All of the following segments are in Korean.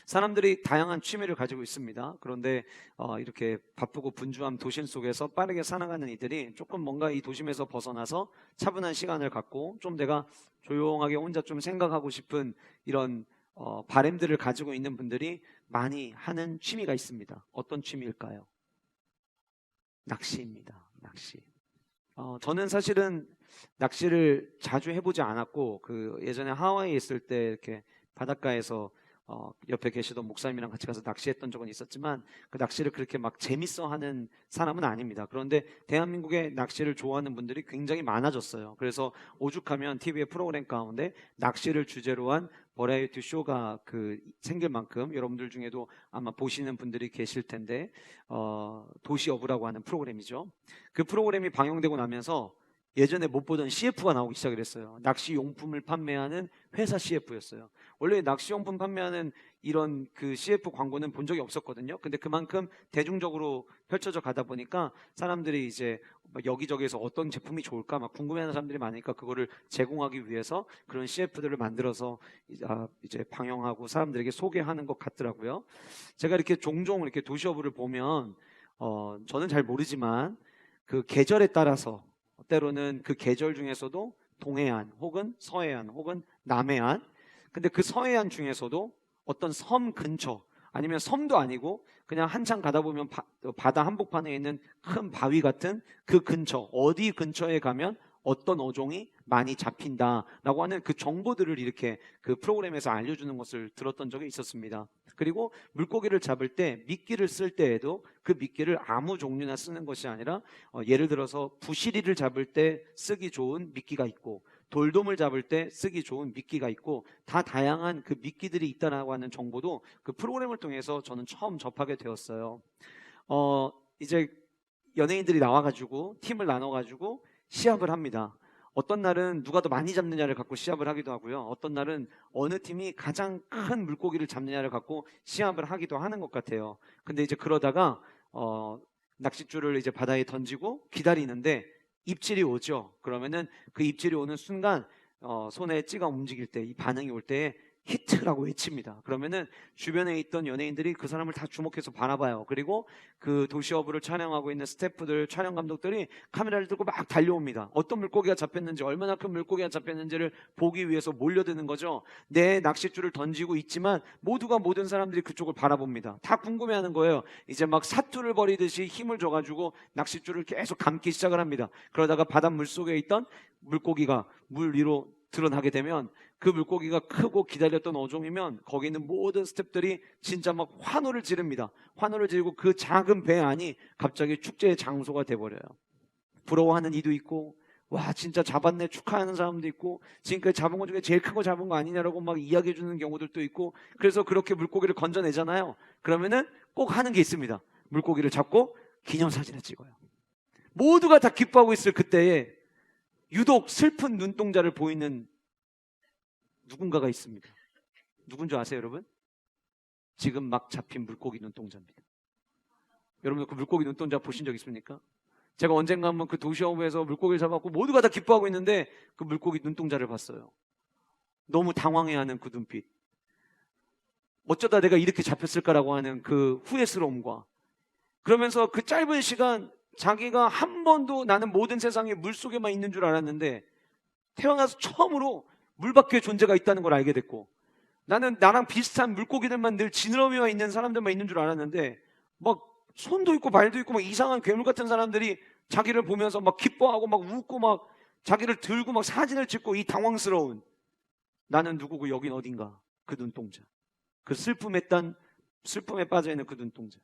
사람들이 다양한 취미를 가지고 있습니다. 그런데 이렇게 바쁘고 분주한 도심 속에서 빠르게 살아가는 이들이 조금 뭔가 이 도심에서 벗어나서 차분한 시간을 갖고 좀 내가 조용하게 혼자 좀 생각하고 싶은 이런 바램들을 가지고 있는 분들이 많이 하는 취미가 있습니다. 어떤 취미일까요? 낚시입니다. 낚시. 저는 사실은 낚시를 자주 해보지 않았고, 예전에 하와이에 있을 때 이렇게 바닷가에서 옆에 계시던 목사님이랑 같이 가서 낚시했던 적은 있었지만, 그 낚시를 그렇게 막 재밌어 하는 사람은 아닙니다. 그런데 대한민국에 낚시를 좋아하는 분들이 굉장히 많아졌어요. 그래서 오죽하면 TV의 프로그램 가운데 낚시를 주제로 한 버라이어티 쇼가 생길 만큼 여러분들 중에도 아마 보시는 분들이 계실 텐데, 도시어부라고 하는 프로그램이죠. 그 프로그램이 방영되고 나면서 예전에 못 보던 CF가 나오기 시작을 했어요. 낚시 용품을 판매하는 회사 CF였어요. 원래 낚시 용품 판매하는 이런 CF 광고는 본 적이 없었거든요. 근데 그만큼 대중적으로 펼쳐져 가다 보니까 사람들이 이제 여기저기에서 어떤 제품이 좋을까 막 궁금해하는 사람들이 많으니까 그거를 제공하기 위해서 그런 CF들을 만들어서 이제 방영하고 사람들에게 소개하는 것 같더라고요. 제가 이렇게 종종 이렇게 도시어부를 보면 저는 잘 모르지만 그 계절에 따라서 때로는 그 계절 중에서도 동해안 혹은 서해안 혹은 남해안, 근데 그 서해안 중에서도 어떤 섬 근처 아니면 섬도 아니고 그냥 한참 가다 보면 바다 한복판에 있는 큰 바위 같은 그 근처, 어디 근처에 가면 어떤 어종이 많이 잡힌다라고 하는 그 정보들을 이렇게 그 프로그램에서 알려주는 것을 들었던 적이 있었습니다. 그리고 물고기를 잡을 때 미끼를 쓸 때에도 그 미끼를 아무 종류나 쓰는 것이 아니라 예를 들어서 부시리를 잡을 때 쓰기 좋은 미끼가 있고 돌돔을 잡을 때 쓰기 좋은 미끼가 있고 다 다양한 그 미끼들이 있다라고 하는 정보도 그 프로그램을 통해서 저는 처음 접하게 되었어요. 이제 연예인들이 나와가지고 팀을 나눠가지고 시합을 합니다. 어떤 날은 누가 더 많이 잡느냐를 갖고 시합을 하기도 하고요. 어떤 날은 어느 팀이 가장 큰 물고기를 잡느냐를 갖고 시합을 하기도 하는 것 같아요. 근데 이제 그러다가 낚싯줄을 이제 바다에 던지고 기다리는데 입질이 오죠. 그러면은 그 입질이 오는 순간 손에 찌가 움직일 때 이 반응이 올 때 히트라고 외칩니다. 그러면은 주변에 있던 연예인들이 그 사람을 다 주목해서 바라봐요. 그리고 그 도시어부를 촬영하고 있는 스태프들, 촬영 감독들이 카메라를 들고 막 달려옵니다. 어떤 물고기가 잡혔는지, 얼마나 큰 물고기가 잡혔는지를 보기 위해서 몰려드는 거죠. 내 낚싯줄을 던지고 있지만 모든 사람들이 그쪽을 바라봅니다. 다 궁금해하는 거예요. 이제 막 사투를 벌이듯이 힘을 줘가지고 낚싯줄을 계속 감기 시작을 합니다. 그러다가 바닷물 속에 있던 물고기가 물 위로 드러나게 되면 그 물고기가 크고 기다렸던 어종이면 거기 있는 모든 스태프들이 진짜 막 환호를 지릅니다. 환호를 지르고 그 작은 배 안이 갑자기 축제의 장소가 돼버려요. 부러워하는 이도 있고 와 진짜 잡았네 축하하는 사람도 있고 지금까지 잡은 것 중에 제일 큰 거 잡은 거 아니냐라고 막 이야기해 주는 경우들도 있고, 그래서 그렇게 물고기를 건져내잖아요. 그러면은 꼭 하는 게 있습니다. 물고기를 잡고 기념사진을 찍어요. 모두가 다 기뻐하고 있을 그때에 유독 슬픈 눈동자를 보이는 누군가가 있습니다. 누군지 아세요, 여러분? 지금 막 잡힌 물고기 눈동자입니다. 여러분 그 물고기 눈동자 보신 적 있습니까? 제가 언젠가 한번 그 도시어부에서 물고기를 잡았고 모두가 다 기뻐하고 있는데 그 물고기 눈동자를 봤어요. 너무 당황해하는 그 눈빛. 어쩌다 내가 이렇게 잡혔을까라고 하는 그 후회스러움과, 그러면서 그 짧은 시간 자기가 한 번도 나는 모든 세상에 물속에만 있는 줄 알았는데 태어나서 처음으로 물 밖에 존재가 있다는 걸 알게 됐고, 나는 나랑 비슷한 물고기들만 늘 지느러미와 있는 사람들만 있는 줄 알았는데 막 손도 있고 발도 있고 막 이상한 괴물 같은 사람들이 자기를 보면서 막 기뻐하고 막 웃고 막 자기를 들고 막 사진을 찍고, 이 당황스러운 나는 누구고 여긴 어딘가 그 눈동자, 그 슬픔에 빠져있는 그 눈동자.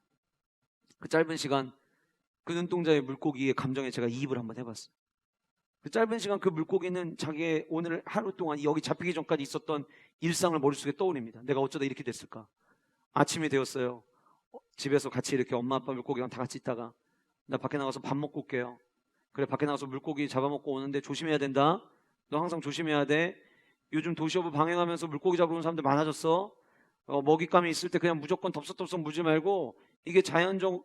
그 짧은 시간 그 눈동자의 물고기의 감정에 제가 이입을 한번 해봤어요. 그 짧은 시간 그 물고기는 자기의 오늘 하루 동안 여기 잡히기 전까지 있었던 일상을 머릿속에 떠올립니다. 내가 어쩌다 이렇게 됐을까? 아침이 되었어요. 집에서 같이 이렇게 엄마 아빠 물고기랑 다 같이 있다가 나 밖에 나가서 밥 먹고 올게요. 그래 밖에 나가서 물고기 잡아먹고 오는데 조심해야 된다. 너 항상 조심해야 돼. 요즘 도시어부 방영하면서 물고기 잡으러 오는 사람들 많아졌어. 먹잇감이 있을 때 그냥 무조건 덥석덥석 물지 말고 이게 자연적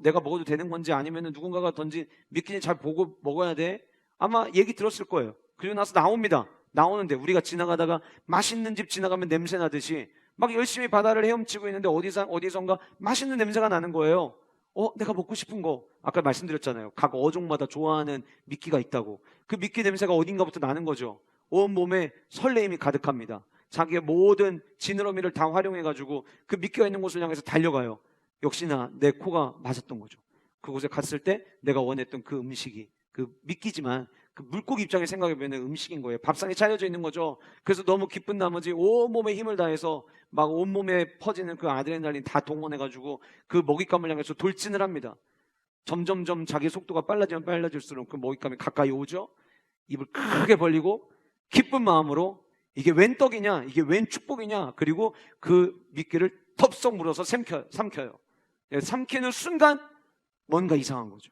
내가 먹어도 되는 건지 아니면 누군가가 던진 미끼니 잘 보고 먹어야 돼. 아마 얘기 들었을 거예요. 그리고 나서 나옵니다. 나오는데 우리가 지나가다가 맛있는 집 지나가면 냄새 나듯이 막 열심히 바다를 헤엄치고 있는데 어디선가 맛있는 냄새가 나는 거예요. 내가 먹고 싶은 거. 아까 말씀드렸잖아요. 각 어종마다 좋아하는 미끼가 있다고. 그 미끼 냄새가 어딘가부터 나는 거죠. 온몸에 설레임이 가득합니다. 자기의 모든 지느러미를 다 활용해가지고 그 미끼가 있는 곳을 향해서 달려가요. 역시나 내 코가 맞았던 거죠. 그곳에 갔을 때 내가 원했던 그 음식이, 그 미끼지만 그 물고기 입장에 생각해보면 음식인 거예요. 밥상에 차려져 있는 거죠. 그래서 너무 기쁜 나머지 온몸에 힘을 다해서 막 온몸에 퍼지는 그 아드레날린 다 동원해가지고 그 먹잇감을 향해서 돌진을 합니다. 점점점 자기 속도가 빨라지면 빨라질수록 그 먹잇감이 가까이 오죠. 입을 크게 벌리고 기쁜 마음으로 이게 웬 떡이냐, 이게 웬 축복이냐, 그리고 그 미끼를 덥석 물어서 삼켜요. 삼키는 순간 뭔가 이상한 거죠.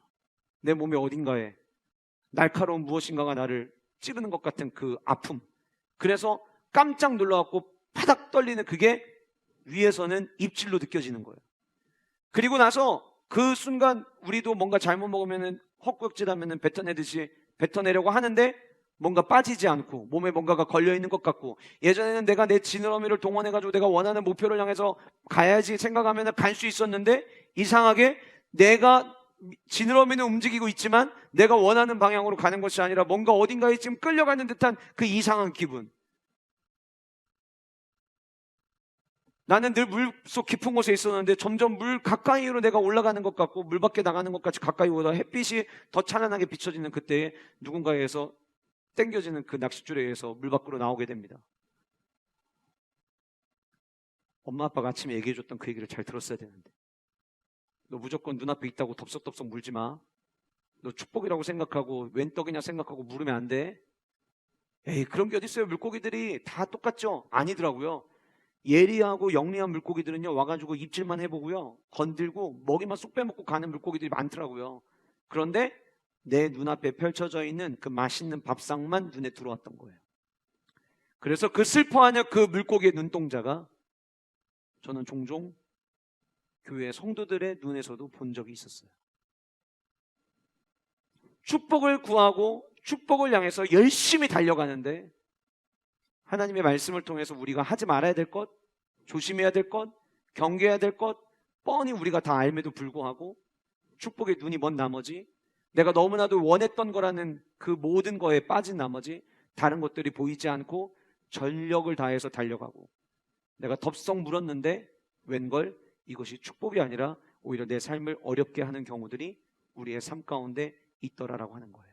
내 몸의 어딘가에 날카로운 무엇인가가 나를 찌르는 것 같은 그 아픔. 그래서 깜짝 놀라갖고 파닥 떨리는 그게 위에서는 입질로 느껴지는 거예요. 그리고 나서 그 순간 우리도 뭔가 잘못 먹으면 헛구역질하면 뱉어내듯이 뱉어내려고 하는데 뭔가 빠지지 않고 몸에 뭔가가 걸려있는 것 같고, 예전에는 내가 내 지느러미를 동원해가지고 내가 원하는 목표를 향해서 가야지 생각하면 갈 수 있었는데 이상하게 내가 지느러미는 움직이고 있지만 내가 원하는 방향으로 가는 것이 아니라 뭔가 어딘가에 지금 끌려가는 듯한 그 이상한 기분. 나는 늘 물속 깊은 곳에 있었는데 점점 물 가까이로 내가 올라가는 것 같고 물 밖에 나가는 것 같이 가까이 오다 햇빛이 더 찬란하게 비춰지는 그때에 누군가에서 당겨지는 그 낚싯줄에 의해서 물 밖으로 나오게 됩니다. 엄마 아빠가 아침에 얘기해줬던 그 얘기를 잘 들었어야 되는데, 너 무조건 눈앞에 있다고 덥석덥석 물지 마. 너 축복이라고 생각하고 웬 떡이냐 생각하고 물으면 안 돼. 에이, 그런 게 어딨어요. 물고기들이 다 똑같죠? 아니더라고요. 예리하고 영리한 물고기들은요, 와가지고 입질만 해보고요, 건들고 먹이만 쏙 빼먹고 가는 물고기들이 많더라고요. 그런데 내 눈앞에 펼쳐져 있는 그 맛있는 밥상만 눈에 들어왔던 거예요. 그래서 그 슬퍼하는 그 물고기의 눈동자가 저는 종종 교회 성도들의 눈에서도 본 적이 있었어요. 축복을 구하고 축복을 향해서 열심히 달려가는데 하나님의 말씀을 통해서 우리가 하지 말아야 될 것, 조심해야 될 것, 경계해야 될 것 뻔히 우리가 다 알매도 불구하고 축복의 눈이 먼 나머지, 내가 너무나도 원했던 거라는 그 모든 거에 빠진 나머지 다른 것들이 보이지 않고 전력을 다해서 달려가고 내가 덥석 물었는데 웬걸 이것이 축복이 아니라 오히려 내 삶을 어렵게 하는 경우들이 우리의 삶 가운데 있더라라고 하는 거예요.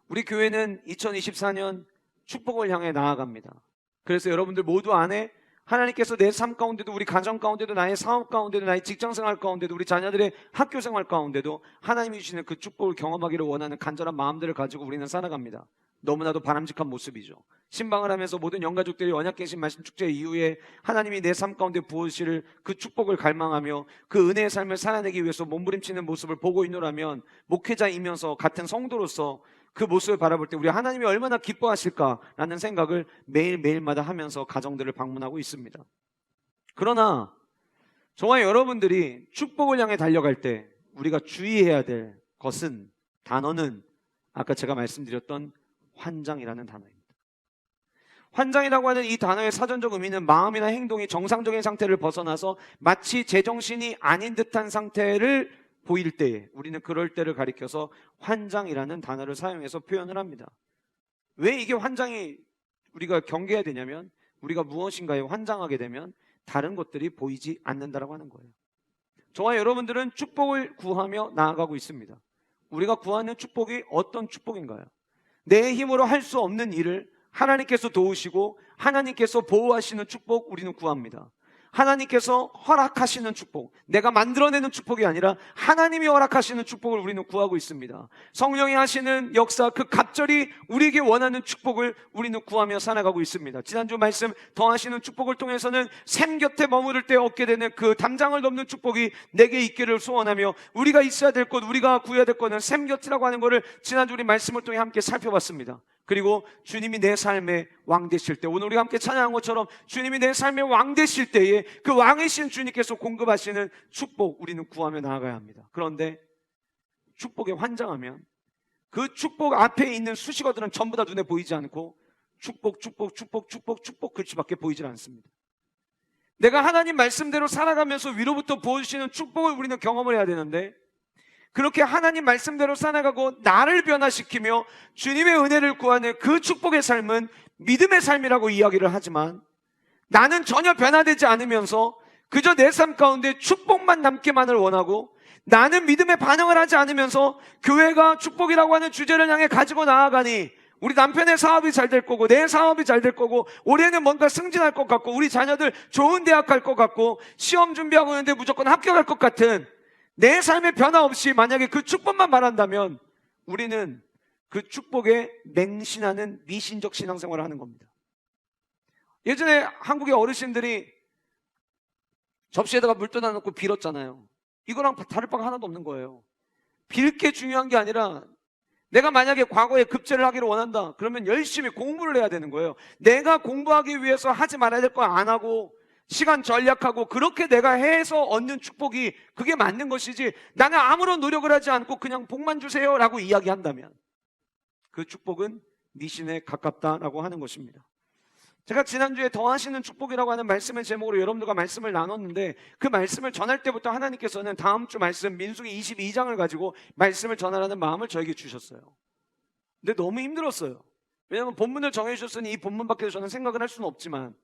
우리 교회는 2024년 축복을 향해 나아갑니다. 그래서 여러분들 모두 안에 하나님께서 내 삶 가운데도, 우리 가정 가운데도, 나의 사업 가운데도, 나의 직장생활 가운데도, 우리 자녀들의 학교생활 가운데도 하나님이 주시는 그 축복을 경험하기를 원하는 간절한 마음들을 가지고 우리는 살아갑니다. 너무나도 바람직한 모습이죠. 신방을 하면서 모든 영가족들이 언약계신 말씀 축제 이후에 하나님이 내 삶 가운데 부으실 그 축복을 갈망하며 그 은혜의 삶을 살아내기 위해서 몸부림치는 모습을 보고 있노라면, 목회자이면서 같은 성도로서 그 모습을 바라볼 때 우리 하나님이 얼마나 기뻐하실까라는 생각을 매일매일마다 하면서 가정들을 방문하고 있습니다. 그러나 저와 여러분들이 축복을 향해 달려갈 때 우리가 주의해야 될 것은, 단어는 아까 제가 말씀드렸던 환장이라는 단어입니다. 환장이라고 하는 이 단어의 사전적 의미는 마음이나 행동이 정상적인 상태를 벗어나서 마치 제정신이 아닌 듯한 상태를 보일 때에, 우리는 그럴 때를 가리켜서 환장이라는 단어를 사용해서 표현을 합니다. 왜 이게 환장이 우리가 경계해야 되냐면, 우리가 무엇인가에 환장하게 되면 다른 것들이 보이지 않는다라고 하는 거예요. 저와 여러분들은 축복을 구하며 나아가고 있습니다. 우리가 구하는 축복이 어떤 축복인가요? 내 힘으로 할 수 없는 일을 하나님께서 도우시고 하나님께서 보호하시는 축복 우리는 구합니다. 하나님께서 허락하시는 축복, 내가 만들어내는 축복이 아니라 하나님이 허락하시는 축복을 우리는 구하고 있습니다. 성령이 하시는 역사, 그 갑절이 우리에게 원하는 축복을 우리는 구하며 살아가고 있습니다. 지난주 말씀 더하시는 축복을 통해서는 샘 곁에 머무를 때 얻게 되는 그 담장을 넘는 축복이 내게 있기를 소원하며, 우리가 있어야 될 것, 우리가 구해야 될 것은 샘 곁이라고 하는 것을 지난주 우리 말씀을 통해 함께 살펴봤습니다. 그리고 주님이 내 삶의 왕 되실 때, 오늘 우리가 함께 찬양한 것처럼 주님이 내 삶의 왕 되실 때에 그 왕이신 주님께서 공급하시는 축복 우리는 구하며 나아가야 합니다. 그런데 축복에 환장하면 그 축복 앞에 있는 수식어들은 전부 다 눈에 보이지 않고 축복, 축복, 축복, 축복, 축복 글씨밖에 보이질 않습니다. 내가 하나님 말씀대로 살아가면서 위로부터 부어주시는 축복을 우리는 경험을 해야 되는데, 그렇게 하나님 말씀대로 살아가고 나를 변화시키며 주님의 은혜를 구하는 그 축복의 삶은 믿음의 삶이라고 이야기를 하지만, 나는 전혀 변화되지 않으면서 그저 내 삶 가운데 축복만 남기만을 원하고, 나는 믿음의 반응을 하지 않으면서 교회가 축복이라고 하는 주제를 향해 가지고 나아가니 우리 남편의 사업이 잘 될 거고, 내 사업이 잘 될 거고, 올해는 뭔가 승진할 것 같고, 우리 자녀들 좋은 대학 갈 것 같고, 시험 준비하고 있는데 무조건 합격할 것 같은 내 삶의 변화 없이 만약에 그 축복만 말한다면 우리는 그 축복에 맹신하는 미신적 신앙생활을 하는 겁니다. 예전에 한국의 어르신들이 접시에다가 물 떠다 놓고 빌었잖아요. 이거랑 다를 바가 하나도 없는 거예요. 빌 게 중요한 게 아니라, 내가 만약에 과거에 급제를 하기를 원한다 그러면 열심히 공부를 해야 되는 거예요. 내가 공부하기 위해서 하지 말아야 될 거 안 하고 시간 전략하고 그렇게 내가 해서 얻는 축복이 그게 맞는 것이지, 나는 아무런 노력을 하지 않고 그냥 복만 주세요 라고 이야기한다면 그 축복은 미신에 가깝다라고 하는 것입니다. 제가 지난주에 더하시는 축복이라고 하는 말씀의 제목으로 여러분들과 말씀을 나눴는데, 그 말씀을 전할 때부터 하나님께서는 다음 주 말씀 민수기 22장을 가지고 말씀을 전하라는 마음을 저에게 주셨어요. 근데 너무 힘들었어요. 왜냐하면 본문을 정해주셨으니 이 본문 밖에서 저는 생각을 할 수는 없지만,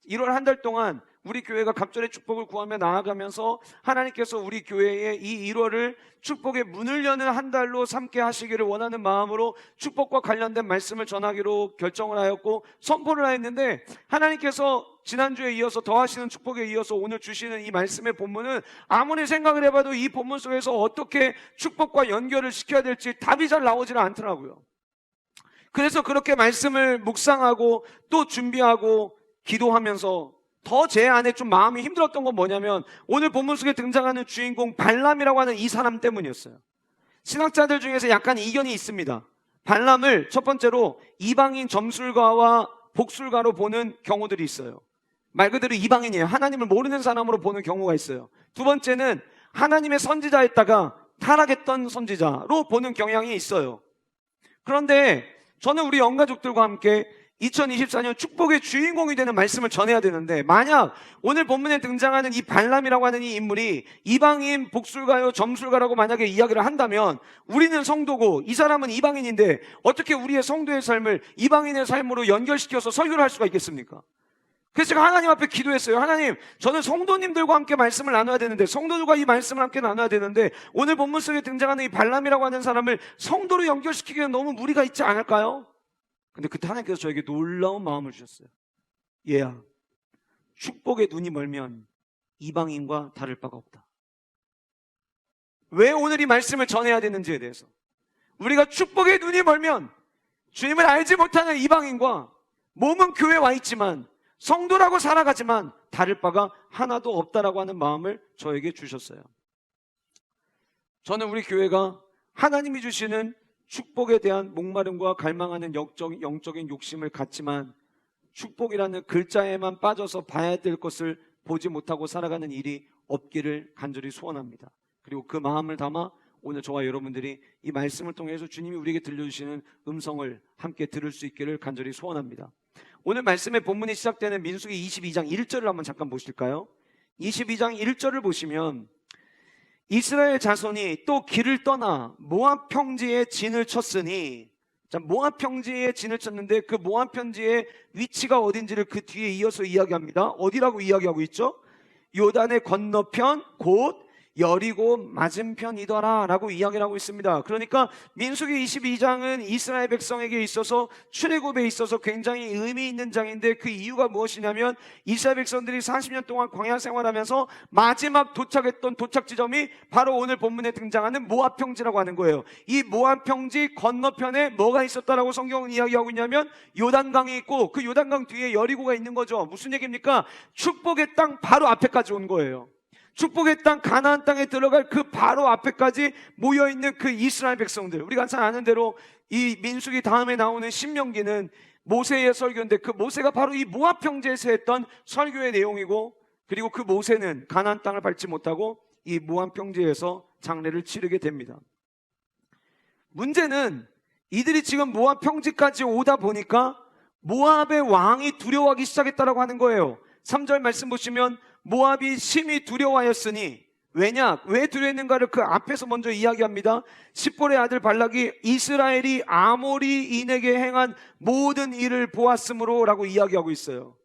1월 한 달 동안 우리 교회가 갑절의 축복을 구하며 나아가면서 하나님께서 우리 교회의 이 1월을 축복의 문을 여는 한 달로 삼게 하시기를 원하는 마음으로 축복과 관련된 말씀을 전하기로 결정을 하였고 선포를 하였는데, 하나님께서 지난주에 이어서 더하시는 축복에 이어서 오늘 주시는 이 말씀의 본문은 아무리 생각을 해봐도 이 본문 속에서 어떻게 축복과 연결을 시켜야 될지 답이 잘 나오지는 않더라고요. 그래서 그렇게 말씀을 묵상하고 또 준비하고 기도하면서 더 제 안에 좀 마음이 힘들었던 건 뭐냐면, 오늘 본문 속에 등장하는 주인공 발람이라고 하는 이 사람 때문이었어요. 신학자들 중에서 약간 이견이 있습니다. 발람을 첫 번째로 이방인 점술가와 복술가로 보는 경우들이 있어요. 말 그대로 이방인이에요. 하나님을 모르는 사람으로 보는 경우가 있어요. 두 번째는 하나님의 선지자였다가 타락했던 선지자로 보는 경향이 있어요. 그런데 저는 우리 영가족들과 함께 2024년 축복의 주인공이 되는 말씀을 전해야 되는데, 만약 오늘 본문에 등장하는 이 발람이라고 하는 이 인물이 이방인 복술가요 점술가라고 만약에 이야기를 한다면, 우리는 성도고 이 사람은 이방인인데 어떻게 우리의 성도의 삶을 이방인의 삶으로 연결시켜서 설교를 할 수가 있겠습니까? 그래서 제가 하나님 앞에 기도했어요. 하나님, 저는 성도님들과 함께 말씀을 나눠야 되는데, 성도들과 이 말씀을 함께 나눠야 되는데, 오늘 본문 속에 등장하는 이 발람이라고 하는 사람을 성도로 연결시키기에는 너무 무리가 있지 않을까요? 근데 그때 하나님께서 저에게 놀라운 마음을 주셨어요. 얘야, 축복의 눈이 멀면 이방인과 다를 바가 없다. 왜 오늘 이 말씀을 전해야 되는지에 대해서, 우리가 축복의 눈이 멀면 주님을 알지 못하는 이방인과 몸은 교회에 와 있지만 성도라고 살아가지만 다를 바가 하나도 없다라고 하는 마음을 저에게 주셨어요. 저는 우리 교회가 하나님이 주시는 축복에 대한 목마름과 갈망하는 영적인 욕심을 갖지만, 축복이라는 글자에만 빠져서 봐야 될 것을 보지 못하고 살아가는 일이 없기를 간절히 소원합니다. 그리고 그 마음을 담아 오늘 저와 여러분들이 이 말씀을 통해서 주님이 우리에게 들려주시는 음성을 함께 들을 수 있기를 간절히 소원합니다. 오늘 말씀의 본문이 시작되는 민수기 22장 1절을 한번 잠깐 보실까요? 22장 1절을 보시면, 이스라엘 자손이 또 길을 떠나 모압 평지에 진을 쳤으니, 자, 모압 평지에 진을 쳤는데 그 모압 평지의 위치가 어딘지를 그 뒤에 이어서 이야기합니다. 어디라고 이야기하고 있죠? 요단의 건너편 곧 여리고 맞은편이더라 라고 이야기를 하고 있습니다. 그러니까 민수기 22장은 이스라엘 백성에게 있어서 출애굽에 있어서 굉장히 의미 있는 장인데, 그 이유가 무엇이냐면 이스라엘 백성들이 40년 동안 광야 생활하면서 마지막 도착했던 도착 지점이 바로 오늘 본문에 등장하는 모압 평지라고 하는 거예요. 이 모압 평지 건너편에 뭐가 있었다라고 성경은 이야기하고 있냐면 요단강이 있고, 그 요단강 뒤에 여리고가 있는 거죠. 무슨 얘기입니까? 축복의 땅 바로 앞에까지 온 거예요. 축복의 땅 가나안 땅에 들어갈 그 바로 앞에까지 모여있는 그 이스라엘 백성들, 우리가 잘 아는 대로 이 민수기 다음에 나오는 신명기는 모세의 설교인데, 그 모세가 바로 이 모압 평지에서 했던 설교의 내용이고, 그리고 그 모세는 가나안 땅을 밟지 못하고 이 모압 평지에서 장례를 치르게 됩니다. 문제는 이들이 지금 모압 평지까지 오다 보니까 모압의 왕이 두려워하기 시작했다라고 하는 거예요. 3절 말씀 보시면 모압이 심히 두려워하였으니, 왜 두려워했는가를 그 앞에서 먼저 이야기합니다. 십볼의 아들 발락이 이스라엘이 아모리인에게 행한 모든 일을 보았으므로 라고 이야기하고 있어요.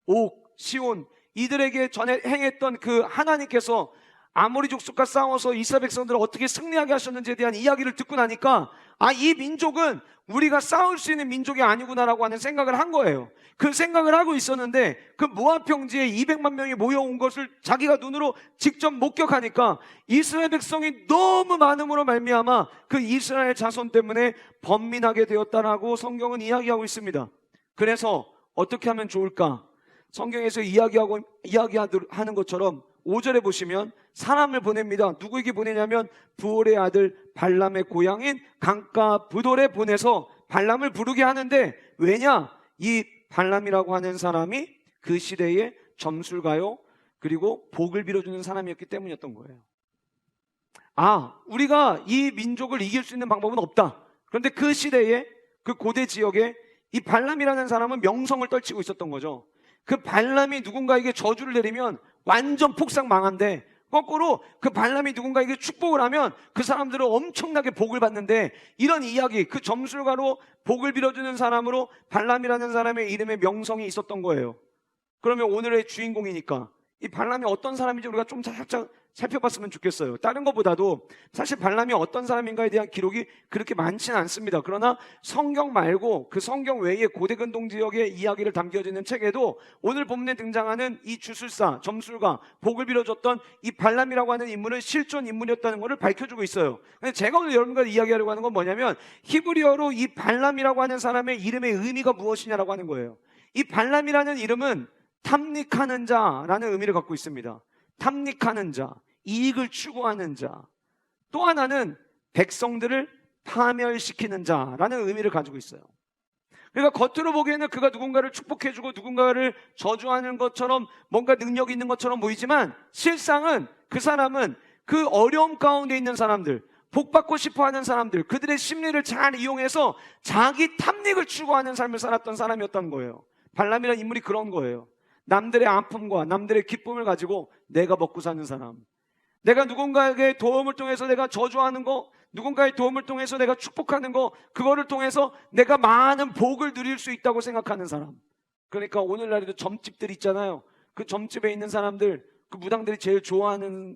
옥, 시온, 이들에게 전에 행했던 그 하나님께서 아모리 족속과 싸워서 이스라엘 백성들을 어떻게 승리하게 하셨는지에 대한 이야기를 듣고 나니까, 이 민족은 우리가 싸울 수 있는 민족이 아니구나라고 하는 생각을 한 거예요. 그 생각을 하고 있었는데, 그 모압 평지에 200만 명이 모여온 것을 자기가 눈으로 직접 목격하니까 이스라엘 백성이 너무 많음으로 말미암아 그 이스라엘 자손 때문에 번민하게 되었다라고 성경은 이야기하고 있습니다. 그래서 어떻게 하면 좋을까? 성경에서 이야기하는 것처럼 5절에 보시면 사람을 보냅니다. 누구에게 보내냐면 부올의 아들 발람의 고향인 강가 부돌에 보내서 발람을 부르게 하는데, 왜냐? 이 발람이라고 하는 사람이 그 시대의 점술가요, 그리고 복을 빌어주는 사람이었기 때문이었던 거예요. 우리가 이 민족을 이길 수 있는 방법은 없다. 그런데 그 시대에, 그 고대 지역에 이 발람이라는 사람은 명성을 떨치고 있었던 거죠. 그 발람이 누군가에게 저주를 내리면 완전 폭삭 망한데, 거꾸로 그 발람이 누군가에게 축복을 하면 그 사람들은 엄청나게 복을 받는데, 이런 이야기, 그 점술가로 복을 빌어주는 사람으로 발람이라는 사람의 이름에 명성이 있었던 거예요. 그러면 오늘의 주인공이니까 이 발람이 어떤 사람인지 우리가 좀 살펴봤으면 좋겠어요. 다른 것보다도 사실 발람이 어떤 사람인가에 대한 기록이 그렇게 많지는 않습니다. 그러나 성경 말고 그 성경 외에 고대 근동 지역의 이야기를 담겨져 있는 책에도 오늘 본문에 등장하는 이 주술사, 점술가, 복을 빌어줬던 이 발람이라고 하는 인물은 실존 인물이었다는 것을 밝혀주고 있어요. 근데 제가 오늘 여러분과 이야기하려고 하는 건 뭐냐면, 히브리어로 이 발람이라고 하는 사람의 이름의 의미가 무엇이냐라고 하는 거예요. 이 발람이라는 이름은 탐닉하는 자라는 의미를 갖고 있습니다. 탐닉하는 자, 이익을 추구하는 자. 또 하나는 백성들을 파멸시키는 자라는 의미를 가지고 있어요. 그러니까 겉으로 보기에는 그가 누군가를 축복해주고 누군가를 저주하는 것처럼 뭔가 능력이 있는 것처럼 보이지만, 실상은 그 사람은 그 어려움 가운데 있는 사람들, 복받고 싶어하는 사람들, 그들의 심리를 잘 이용해서 자기 탐닉을 추구하는 삶을 살았던 사람이었던 거예요. 발람이라는 인물이 그런 거예요. 남들의 아픔과 남들의 기쁨을 가지고 내가 먹고 사는 사람, 내가 누군가에게 도움을 통해서 내가 저주하는 거, 누군가의 도움을 통해서 내가 축복하는 거, 그거를 통해서 내가 많은 복을 누릴 수 있다고 생각하는 사람. 그러니까 오늘날에도 점집들 있잖아요. 그 점집에 있는 사람들, 그 무당들이 제일 좋아하는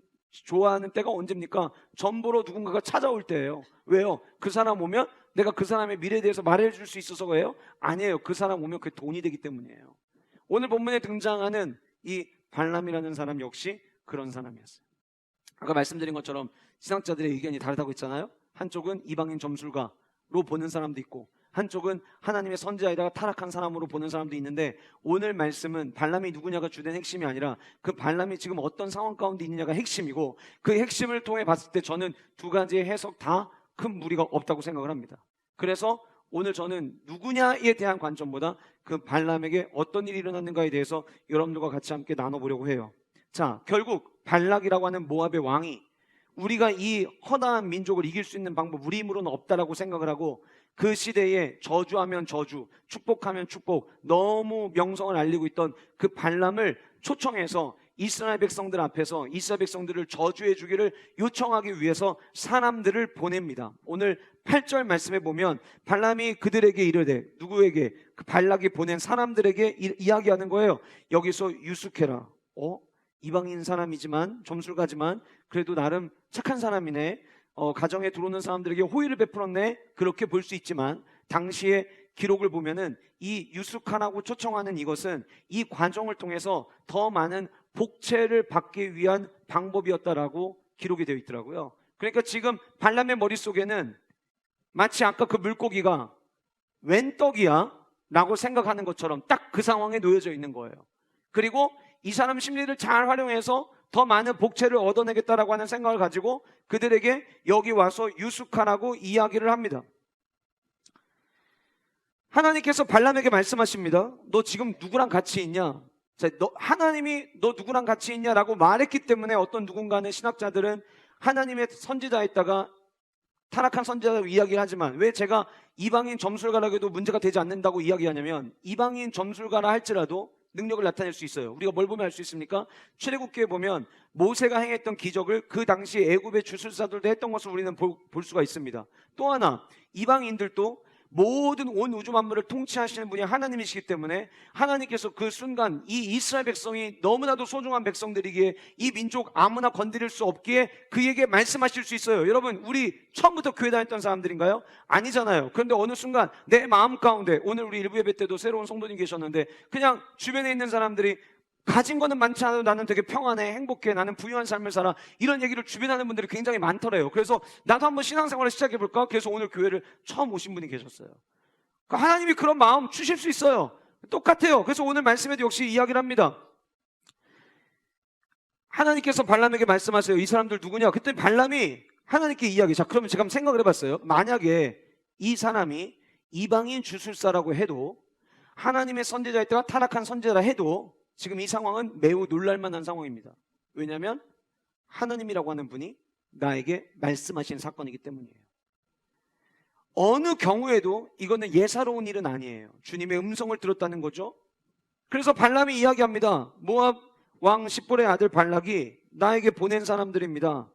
때가 언제입니까? 점보러 누군가가 찾아올 때예요. 왜요? 그 사람 오면 내가 그 사람의 미래에 대해서 말해줄 수 있어서 그래요? 아니에요. 그 사람 오면 그게 돈이 되기 때문이에요. 오늘 본문에 등장하는 이 발람이라는 사람 역시 그런 사람이었어요. 아까 말씀드린 것처럼 신학자들의 의견이 다르다고 했잖아요. 한쪽은 이방인 점술가로 보는 사람도 있고, 한쪽은 하나님의 선지자이다가 타락한 사람으로 보는 사람도 있는데, 오늘 말씀은 발람이 누구냐가 주된 핵심이 아니라 그 발람이 지금 어떤 상황 가운데 있느냐가 핵심이고, 그 핵심을 통해 봤을 때 저는 두 가지의 해석 다 큰 무리가 없다고 생각을 합니다. 그래서 오늘 저는 누구냐에 대한 관점보다 그 발람에게 어떤 일이 일어났는가에 대해서 여러분들과 같이 함께 나눠보려고 해요. 자, 결국 발락이라고 하는 모압의 왕이 우리가 이 허다한 민족을 이길 수 있는 방법, 우리 힘으로는 없다라고 생각을 하고, 그 시대에 저주하면 저주, 축복하면 축복, 너무 명성을 알리고 있던 그 발람을 초청해서 이스라엘 백성들 앞에서 이스라엘 백성들을 저주해 주기를 요청하기 위해서 사람들을 보냅니다. 오늘 8절 말씀에 보면 발람이 그들에게 이르되, 누구에게? 그 발락이 보낸 사람들에게 이야기하는 거예요. 여기서 유숙해라. 이방인 사람이지만, 점술가지만 그래도 나름 착한 사람이네, 가정에 들어오는 사람들에게 호의를 베풀었네, 그렇게 볼 수 있지만 당시의 기록을 보면은 이 유숙하라고 초청하는 이것은 이 과정을 통해서 더 많은 복채를 받기 위한 방법이었다라고 기록이 되어 있더라고요. 그러니까 지금 발람의 머릿속에는 마치 아까 그 물고기가 웬 떡이야? 라고 생각하는 것처럼 딱 그 상황에 놓여져 있는 거예요. 그리고 이 사람 심리를 잘 활용해서 더 많은 복채를 얻어내겠다라고 하는 생각을 가지고 그들에게 여기 와서 유숙하라고 이야기를 합니다. 하나님께서 발람에게 말씀하십니다. 너 지금 누구랑 같이 있냐? 자, 하나님이 너 누구랑 같이 있냐라고 말했기 때문에 어떤 누군가는 신학자들은 하나님의 선지자였다가 타락한 선지자라고 이야기를 하지만, 왜 제가 이방인 점술가라고 해도 문제가 되지 않는다고 이야기하냐면, 이방인 점술가라 할지라도 능력을 나타낼 수 있어요. 우리가 뭘 보면 알 수 있습니까? 출애굽기에 보면 모세가 행했던 기적을 그 당시 애굽의 주술사들도 했던 것을 우리는 볼 수가 있습니다. 또 하나, 이방인들도 모든 온 우주 만물을 통치하시는 분이 하나님이시기 때문에 하나님께서 그 순간 이 이스라엘 백성이 너무나도 소중한 백성들이기에 이 민족 아무나 건드릴 수 없기에 그에게 말씀하실 수 있어요. 여러분, 우리 처음부터 교회 다녔던 사람들인가요? 아니잖아요. 그런데 어느 순간 내 마음 가운데, 오늘 우리 일부 예배 때도 새로운 성도님 계셨는데 그냥 주변에 있는 사람들이 가진 거는 많지 않아도 나는 되게 평안해, 행복해, 나는 부유한 삶을 살아, 이런 얘기를 주변에 하는 분들이 굉장히 많더래요. 그래서 나도 한번 신앙생활을 시작해볼까? 그래서 오늘 교회를 처음 오신 분이 계셨어요. 그러니까 하나님이 그런 마음 주실 수 있어요. 똑같아요. 그래서 오늘 말씀에도 역시 이야기를 합니다. 하나님께서 발람에게 말씀하세요. 이 사람들 누구냐? 그때 발람이 하나님께 이야기. 자, 그러면 제가 한번 생각을 해봤어요. 만약에 이 사람이 이방인 주술사라고 해도, 하나님의 선지자일 때가 타락한 선지자라 해도 지금 이 상황은 매우 놀랄만한 상황입니다. 왜냐하면 하나님이라고 하는 분이 나에게 말씀하신 사건이기 때문이에요. 어느 경우에도 이거는 예사로운 일은 아니에요. 주님의 음성을 들었다는 거죠. 그래서 발람이 이야기합니다. 모압 왕 십볼의 아들 발락이 나에게 보낸 사람들입니다.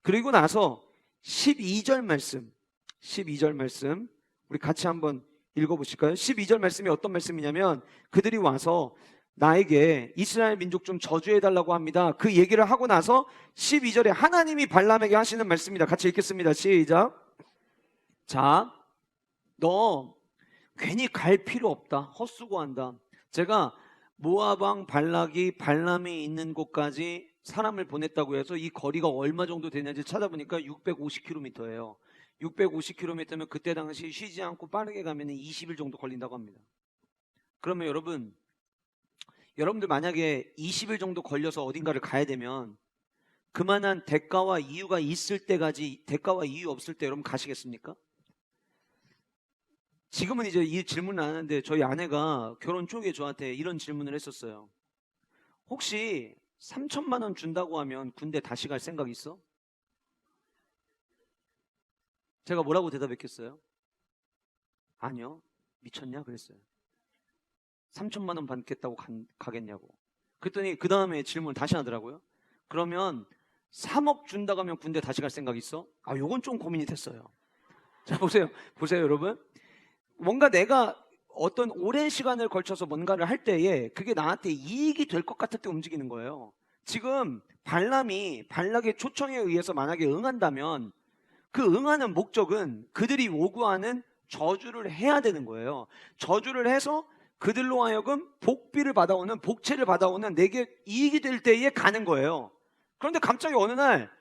그리고 나서 12절 말씀 우리 같이 한번 읽어보실까요? 12절 말씀이 어떤 말씀이냐면, 그들이 와서 나에게 이스라엘 민족 좀 저주해달라고 합니다. 그 얘기를 하고 나서 12절에 하나님이 발람에게 하시는 말씀입니다. 같이 읽겠습니다. 시작. 자, 너 괜히 갈 필요 없다. 헛수고한다. 제가 모압 왕 발람이 있는 곳까지 사람을 보냈다고 해서 이 거리가 얼마 정도 되는지 찾아보니까 650km예요. 650km면 그때 당시 쉬지 않고 빠르게 가면 20일 정도 걸린다고 합니다. 그러면 여러분들 만약에 20일 정도 걸려서 어딘가를 가야 되면 그만한 대가와 이유가 있을 때까지, 대가와 이유 없을 때 여러분 가시겠습니까? 지금은 이제 이 질문을 안 하는데 저희 아내가 결혼 초기에 저한테 이런 질문을 했었어요. 혹시 3천만 원 준다고 하면 군대 다시 갈 생각 있어? 제가 뭐라고 대답했겠어요? 아니요. 미쳤냐? 그랬어요. 3천만 원 받겠다고 가겠냐고. 그랬더니 그 다음에 질문을 다시 하더라고요. 그러면 3억 준다고 하면 군대 다시 갈 생각 있어? 아, 요건 좀 고민이 됐어요. 자, 보세요 여러분. 뭔가 내가 어떤 오랜 시간을 걸쳐서 뭔가를 할 때에 그게 나한테 이익이 될 것 같을 때 움직이는 거예요. 지금 발람이 발락의 초청에 의해서 만약에 응한다면 그 응하는 목적은 그들이 요구하는 저주를 해야 되는 거예요. 저주를 해서 그들로 하여금 복비를 받아오는, 복채를 받아오는, 내게 이익이 될 때에 가는 거예요. 그런데 갑자기 어느 날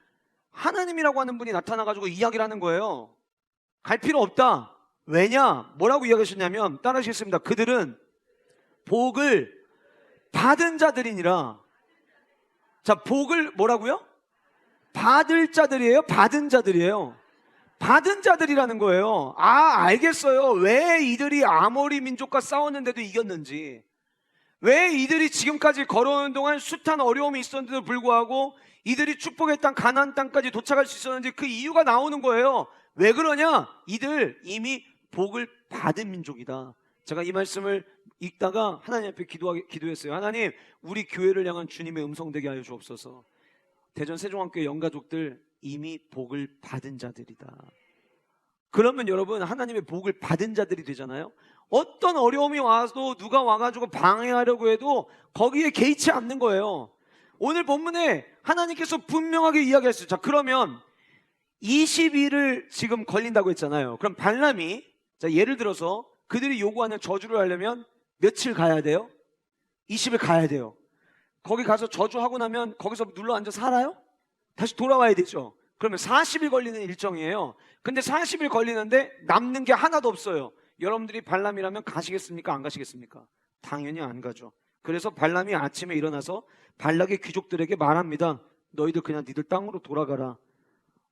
하나님이라고 하는 분이 나타나가지고 이야기를 하는 거예요. 갈 필요 없다. 왜냐? 뭐라고 이야기하셨냐면, 따라하시겠습니다. 그들은 복을 받은 자들이니라. 자, 복을 뭐라고요? 받을 자들이에요? 받은 자들이에요? 받은 자들이라는 거예요. 아, 알겠어요. 왜 이들이 아모리 민족과 싸웠는데도 이겼는지, 왜 이들이 지금까지 걸어오는 동안 숱한 어려움이 있었는데도 불구하고 이들이 축복의 땅 가나안 땅까지 도착할 수 있었는지 그 이유가 나오는 거예요. 왜 그러냐? 이들 이미 복을 받은 민족이다. 제가 이 말씀을 읽다가 하나님 앞에 기도했어요. 하나님, 우리 교회를 향한 주님의 음성 되게 하여 주옵소서. 대전 세종학교의 영가족들 이미 복을 받은 자들이다. 그러면 여러분, 하나님의 복을 받은 자들이 되잖아요. 어떤 어려움이 와도 누가 와가지고 방해하려고 해도 거기에 개의치 않는 거예요. 오늘 본문에 하나님께서 분명하게 이야기했어요. 자, 그러면 20일을 지금 걸린다고 했잖아요. 그럼 발람이, 자, 예를 들어서 그들이 요구하는 저주를 하려면 며칠 가야 돼요? 20일 가야 돼요. 거기 가서 저주하고 나면 거기서 눌러 앉아 살아요? 다시 돌아와야 되죠. 그러면 40일 걸리는 일정이에요. 근데 40일 걸리는데 남는 게 하나도 없어요. 여러분들이 발람이라면 가시겠습니까? 안 가시겠습니까? 당연히 안 가죠. 그래서 발람이 아침에 일어나서 발락의 귀족들에게 말합니다. 너희들 그냥 니들 땅으로 돌아가라.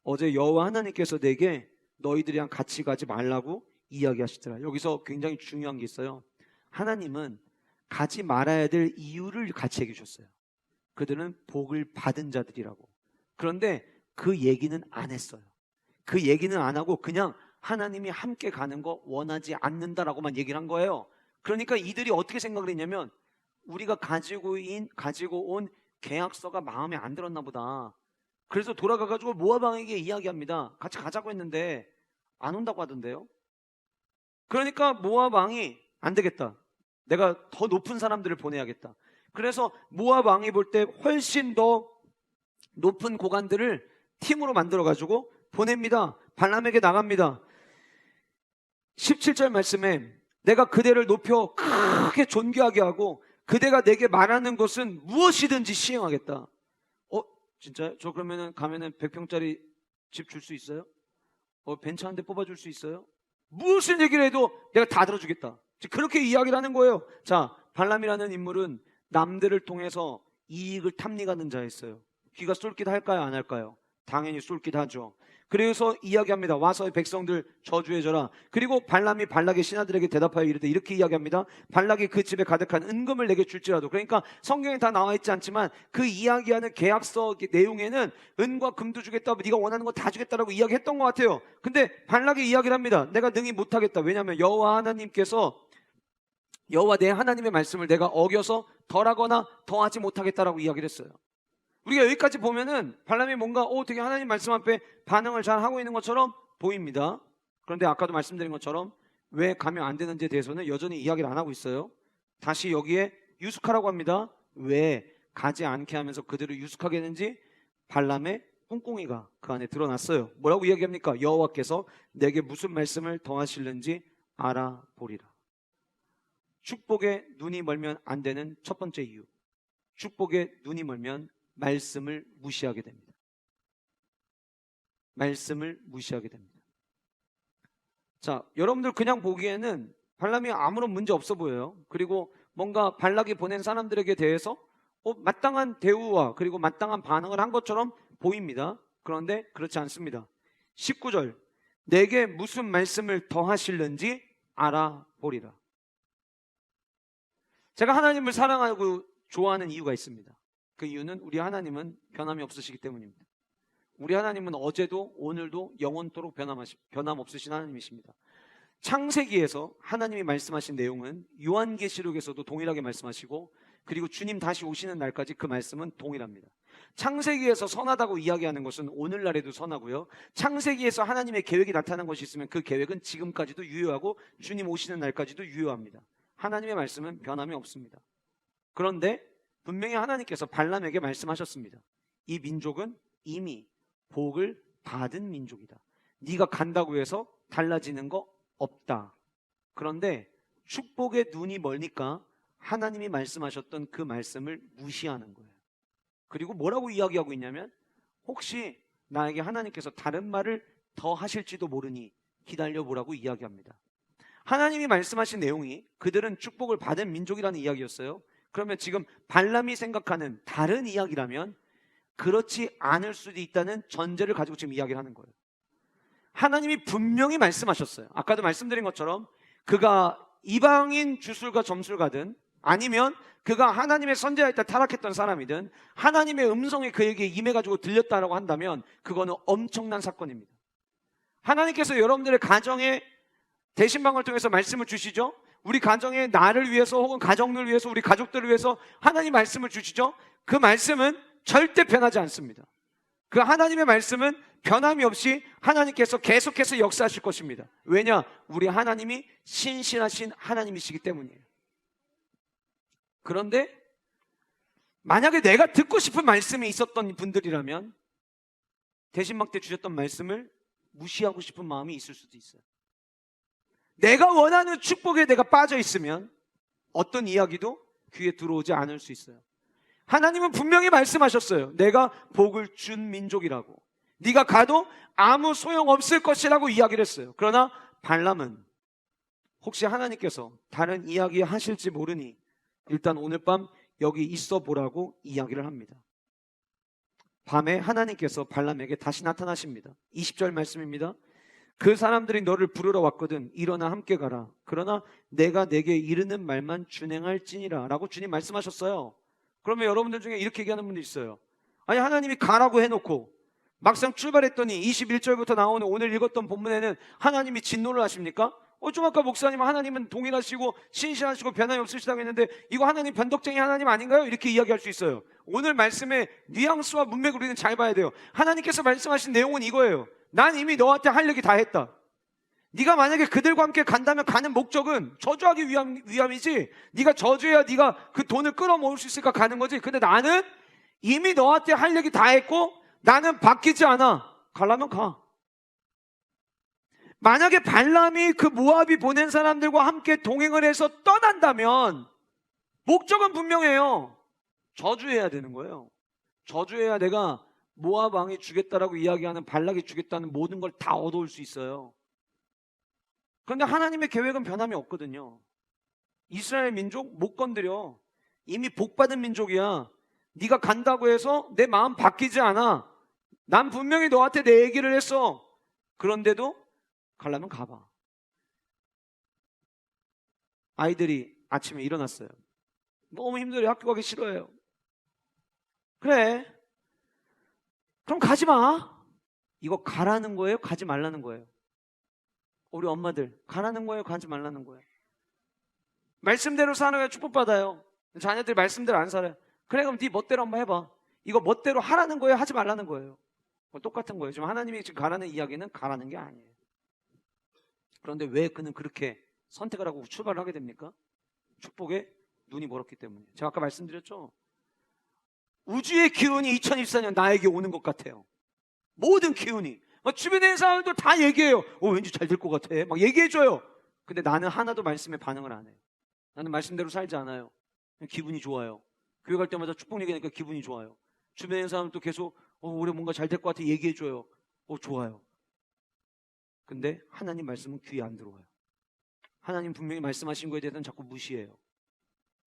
어제 여호와 하나님께서 내게 너희들이랑 같이 가지 말라고 이야기하시더라. 여기서 굉장히 중요한 게 있어요. 하나님은 가지 말아야 될 이유를 같이 얘기해 주셨어요. 그들은 복을 받은 자들이라고. 그런데 그 얘기는 안 했어요. 그 얘기는 안 하고 그냥 하나님이 함께 가는 거 원하지 않는다라고만 얘기를 한 거예요. 그러니까 이들이 어떻게 생각을 했냐면, 우리가 가지고 온 계약서가 마음에 안 들었나 보다. 그래서 돌아가가지고 모압 왕에게 이야기합니다. 같이 가자고 했는데 안 온다고 하던데요. 그러니까 모압 왕이 안 되겠다. 내가 더 높은 사람들을 보내야겠다. 그래서 모압 왕이 볼 때 훨씬 더 높은 고관들을 팀으로 만들어가지고 보냅니다. 발람에게 나갑니다. 17절 말씀에 내가 그대를 높여 크게 존귀하게 하고 그대가 내게 말하는 것은 무엇이든지 시행하겠다. 진짜요? 저 그러면은 가면은 100평짜리 집 줄 수 있어요? 벤츠 한 대 뽑아줄 수 있어요? 무슨 얘기를 해도 내가 다 들어주겠다. 그렇게 이야기를 하는 거예요. 자, 발람이라는 인물은 남들을 통해서 이익을 탐닉하는 자였어요. 귀가 쏠깃할까요? 안 할까요? 당연히 쏠깃하죠. 그래서 이야기합니다. 와서 백성들 저주해줘라. 그리고 발람이 발락의 신하들에게 대답하여 이르되 이렇게 이야기합니다. 발락이 그 집에 가득한 은금을 내게 줄지라도. 그러니까 성경에 다 나와 있지 않지만 그 이야기하는 계약서 내용에는 은과 금도 주겠다, 네가 원하는 거 다 주겠다라고 이야기했던 것 같아요. 근데 발락이 이야기를 합니다. 내가 능히 못하겠다. 왜냐하면 여호와 하나님께서 여호와 내 하나님의 말씀을 내가 어겨서 덜하거나 더하지 못하겠다라고 이야기를 했어요. 우리가 여기까지 보면은 발람이 뭔가 되게 하나님 말씀 앞에 반응을 잘 하고 있는 것처럼 보입니다. 그런데 아까도 말씀드린 것처럼 왜 가면 안 되는지에 대해서는 여전히 이야기를 안 하고 있어요. 다시 여기에 유숙하라고 합니다. 왜 가지 않게 하면서 그들을 유숙하게 했는지 발람의 꿍꿍이가 그 안에 드러났어요. 뭐라고 이야기합니까? 여호와께서 내게 무슨 말씀을 더하실는지 알아보리라. 축복에 눈이 멀면 안 되는 첫 번째 이유. 축복에 눈이 멀면 말씀을 무시하게 됩니다. 말씀을 무시하게 됩니다. 자, 여러분들 그냥 보기에는 발람이 아무런 문제 없어 보여요. 그리고 뭔가 발락이 보낸 사람들에게 대해서 마땅한 대우와 그리고 마땅한 반응을 한 것처럼 보입니다. 그런데 그렇지 않습니다. 19절 내게 무슨 말씀을 더하실는지 알아보리라. 제가 하나님을 사랑하고 좋아하는 이유가 있습니다. 그 이유는 우리 하나님은 변함이 없으시기 때문입니다. 우리 하나님은 어제도 오늘도 영원토록 변함 없으신 하나님이십니다. 창세기에서 하나님이 말씀하신 내용은 요한계시록에서도 동일하게 말씀하시고 그리고 주님 다시 오시는 날까지 그 말씀은 동일합니다. 창세기에서 선하다고 이야기하는 것은 오늘날에도 선하고요. 창세기에서 하나님의 계획이 나타난 것이 있으면 그 계획은 지금까지도 유효하고 주님 오시는 날까지도 유효합니다. 하나님의 말씀은 변함이 없습니다. 그런데 분명히 하나님께서 발람에게 말씀하셨습니다. 이 민족은 이미 복을 받은 민족이다. 네가 간다고 해서 달라지는 거 없다. 그런데 축복의 눈이 멀니까 하나님이 말씀하셨던 그 말씀을 무시하는 거예요. 그리고 뭐라고 이야기하고 있냐면 혹시 나에게 하나님께서 다른 말을 더 하실지도 모르니 기다려보라고 이야기합니다. 하나님이 말씀하신 내용이 그들은 축복을 받은 민족이라는 이야기였어요. 그러면 지금 발람이 생각하는 다른 이야기라면 그렇지 않을 수도 있다는 전제를 가지고 지금 이야기를 하는 거예요. 하나님이 분명히 말씀하셨어요. 아까도 말씀드린 것처럼 그가 이방인 주술과 점술가든 아니면 그가 하나님의 선지자일 때 타락했던 사람이든 하나님의 음성이 그에게 임해가지고 들렸다라고 한다면 그거는 엄청난 사건입니다. 하나님께서 여러분들의 가정에 대신방을 통해서 말씀을 주시죠. 우리 가정에 나를 위해서 혹은 가정을 위해서 우리 가족들을 위해서 하나님 말씀을 주시죠. 그 말씀은 절대 변하지 않습니다. 그 하나님의 말씀은 변함이 없이 하나님께서 계속해서 역사하실 것입니다. 왜냐? 우리 하나님이 신실하신 하나님이시기 때문이에요. 그런데 만약에 내가 듣고 싶은 말씀이 있었던 분들이라면 대신막 때 주셨던 말씀을 무시하고 싶은 마음이 있을 수도 있어요. 내가 원하는 축복에 내가 빠져 있으면 어떤 이야기도 귀에 들어오지 않을 수 있어요. 하나님은 분명히 말씀하셨어요. 내가 복을 준 민족이라고. 네가 가도 아무 소용없을 것이라고 이야기를 했어요. 그러나 발람은 혹시 하나님께서 다른 이야기 하실지 모르니 일단 오늘 밤 여기 있어 보라고 이야기를 합니다. 밤에 하나님께서 발람에게 다시 나타나십니다. 20절 말씀입니다. 그 사람들이 너를 부르러 왔거든. 일어나 함께 가라. 그러나 내가 내게 이르는 말만 준행할지니라 라고 주님 말씀하셨어요. 그러면 여러분들 중에 이렇게 얘기하는 분도 있어요. 아니 하나님이 가라고 해놓고 막상 출발했더니 21절부터 나오는 오늘 읽었던 본문에는 하나님이 진노를 하십니까? 좀 아까 목사님 하나님은 동일하시고 신실하시고 변함이 없으시다고 했는데 이거 하나님 변덕쟁이 하나님 아닌가요? 이렇게 이야기할 수 있어요. 오늘 말씀의 뉘앙스와 문맥을 우리는 잘 봐야 돼요. 하나님께서 말씀하신 내용은 이거예요. 난 이미 너한테 할 얘기 다 했다. 네가 만약에 그들과 함께 간다면 가는 목적은 저주하기 위함이지, 네가 저주해야 네가 그 돈을 끌어모을 수 있을까 가는 거지. 근데 나는 이미 너한테 할 얘기 다 했고 나는 바뀌지 않아. 가려면 가. 만약에 발람이 그 모압이 보낸 사람들과 함께 동행을 해서 떠난다면 목적은 분명해요. 저주해야 되는 거예요. 저주해야 내가 모압 왕이 주겠다라고 이야기하는 발락이 주겠다는 모든 걸 다 얻어올 수 있어요. 그런데 하나님의 계획은 변함이 없거든요. 이스라엘 민족 못 건드려. 이미 복받은 민족이야. 네가 간다고 해서 내 마음 바뀌지 않아. 난 분명히 너한테 내 얘기를 했어. 그런데도 가려면 가봐. 아이들이 아침에 일어났어요. 너무 힘들어요. 학교 가기 싫어해요. 그래, 그럼 가지 마. 이거 가라는 거예요? 가지 말라는 거예요? 우리 엄마들 가라는 거예요? 가지 말라는 거예요? 말씀대로 살아야 축복받아요. 자녀들이 말씀대로 안 살아요. 그래, 그럼 네 멋대로 한번 해봐. 이거 멋대로 하라는 거예요? 하지 말라는 거예요? 똑같은 거예요. 지금 하나님이 지금 가라는 이야기는 가라는 게 아니에요. 그런데 왜 그는 그렇게 선택을 하고 출발을 하게 됩니까? 축복에 눈이 멀었기 때문에. 제가 아까 말씀드렸죠? 우주의 기운이 2024년 나에게 오는 것 같아요. 모든 기운이. 주변에 있는 사람들 다 얘기해요. 왠지 잘 될 것 같아. 막 얘기해줘요. 근데 나는 하나도 말씀에 반응을 안 해요. 나는 말씀대로 살지 않아요. 기분이 좋아요. 교회 갈 때마다 축복 얘기하니까 기분이 좋아요. 주변에 있는 사람도 계속 올해 뭔가 잘 될 것 같아 얘기해줘요. 좋아요. 근데 하나님 말씀은 귀에 안 들어와요. 하나님 분명히 말씀하신 거에 대해서는 자꾸 무시해요.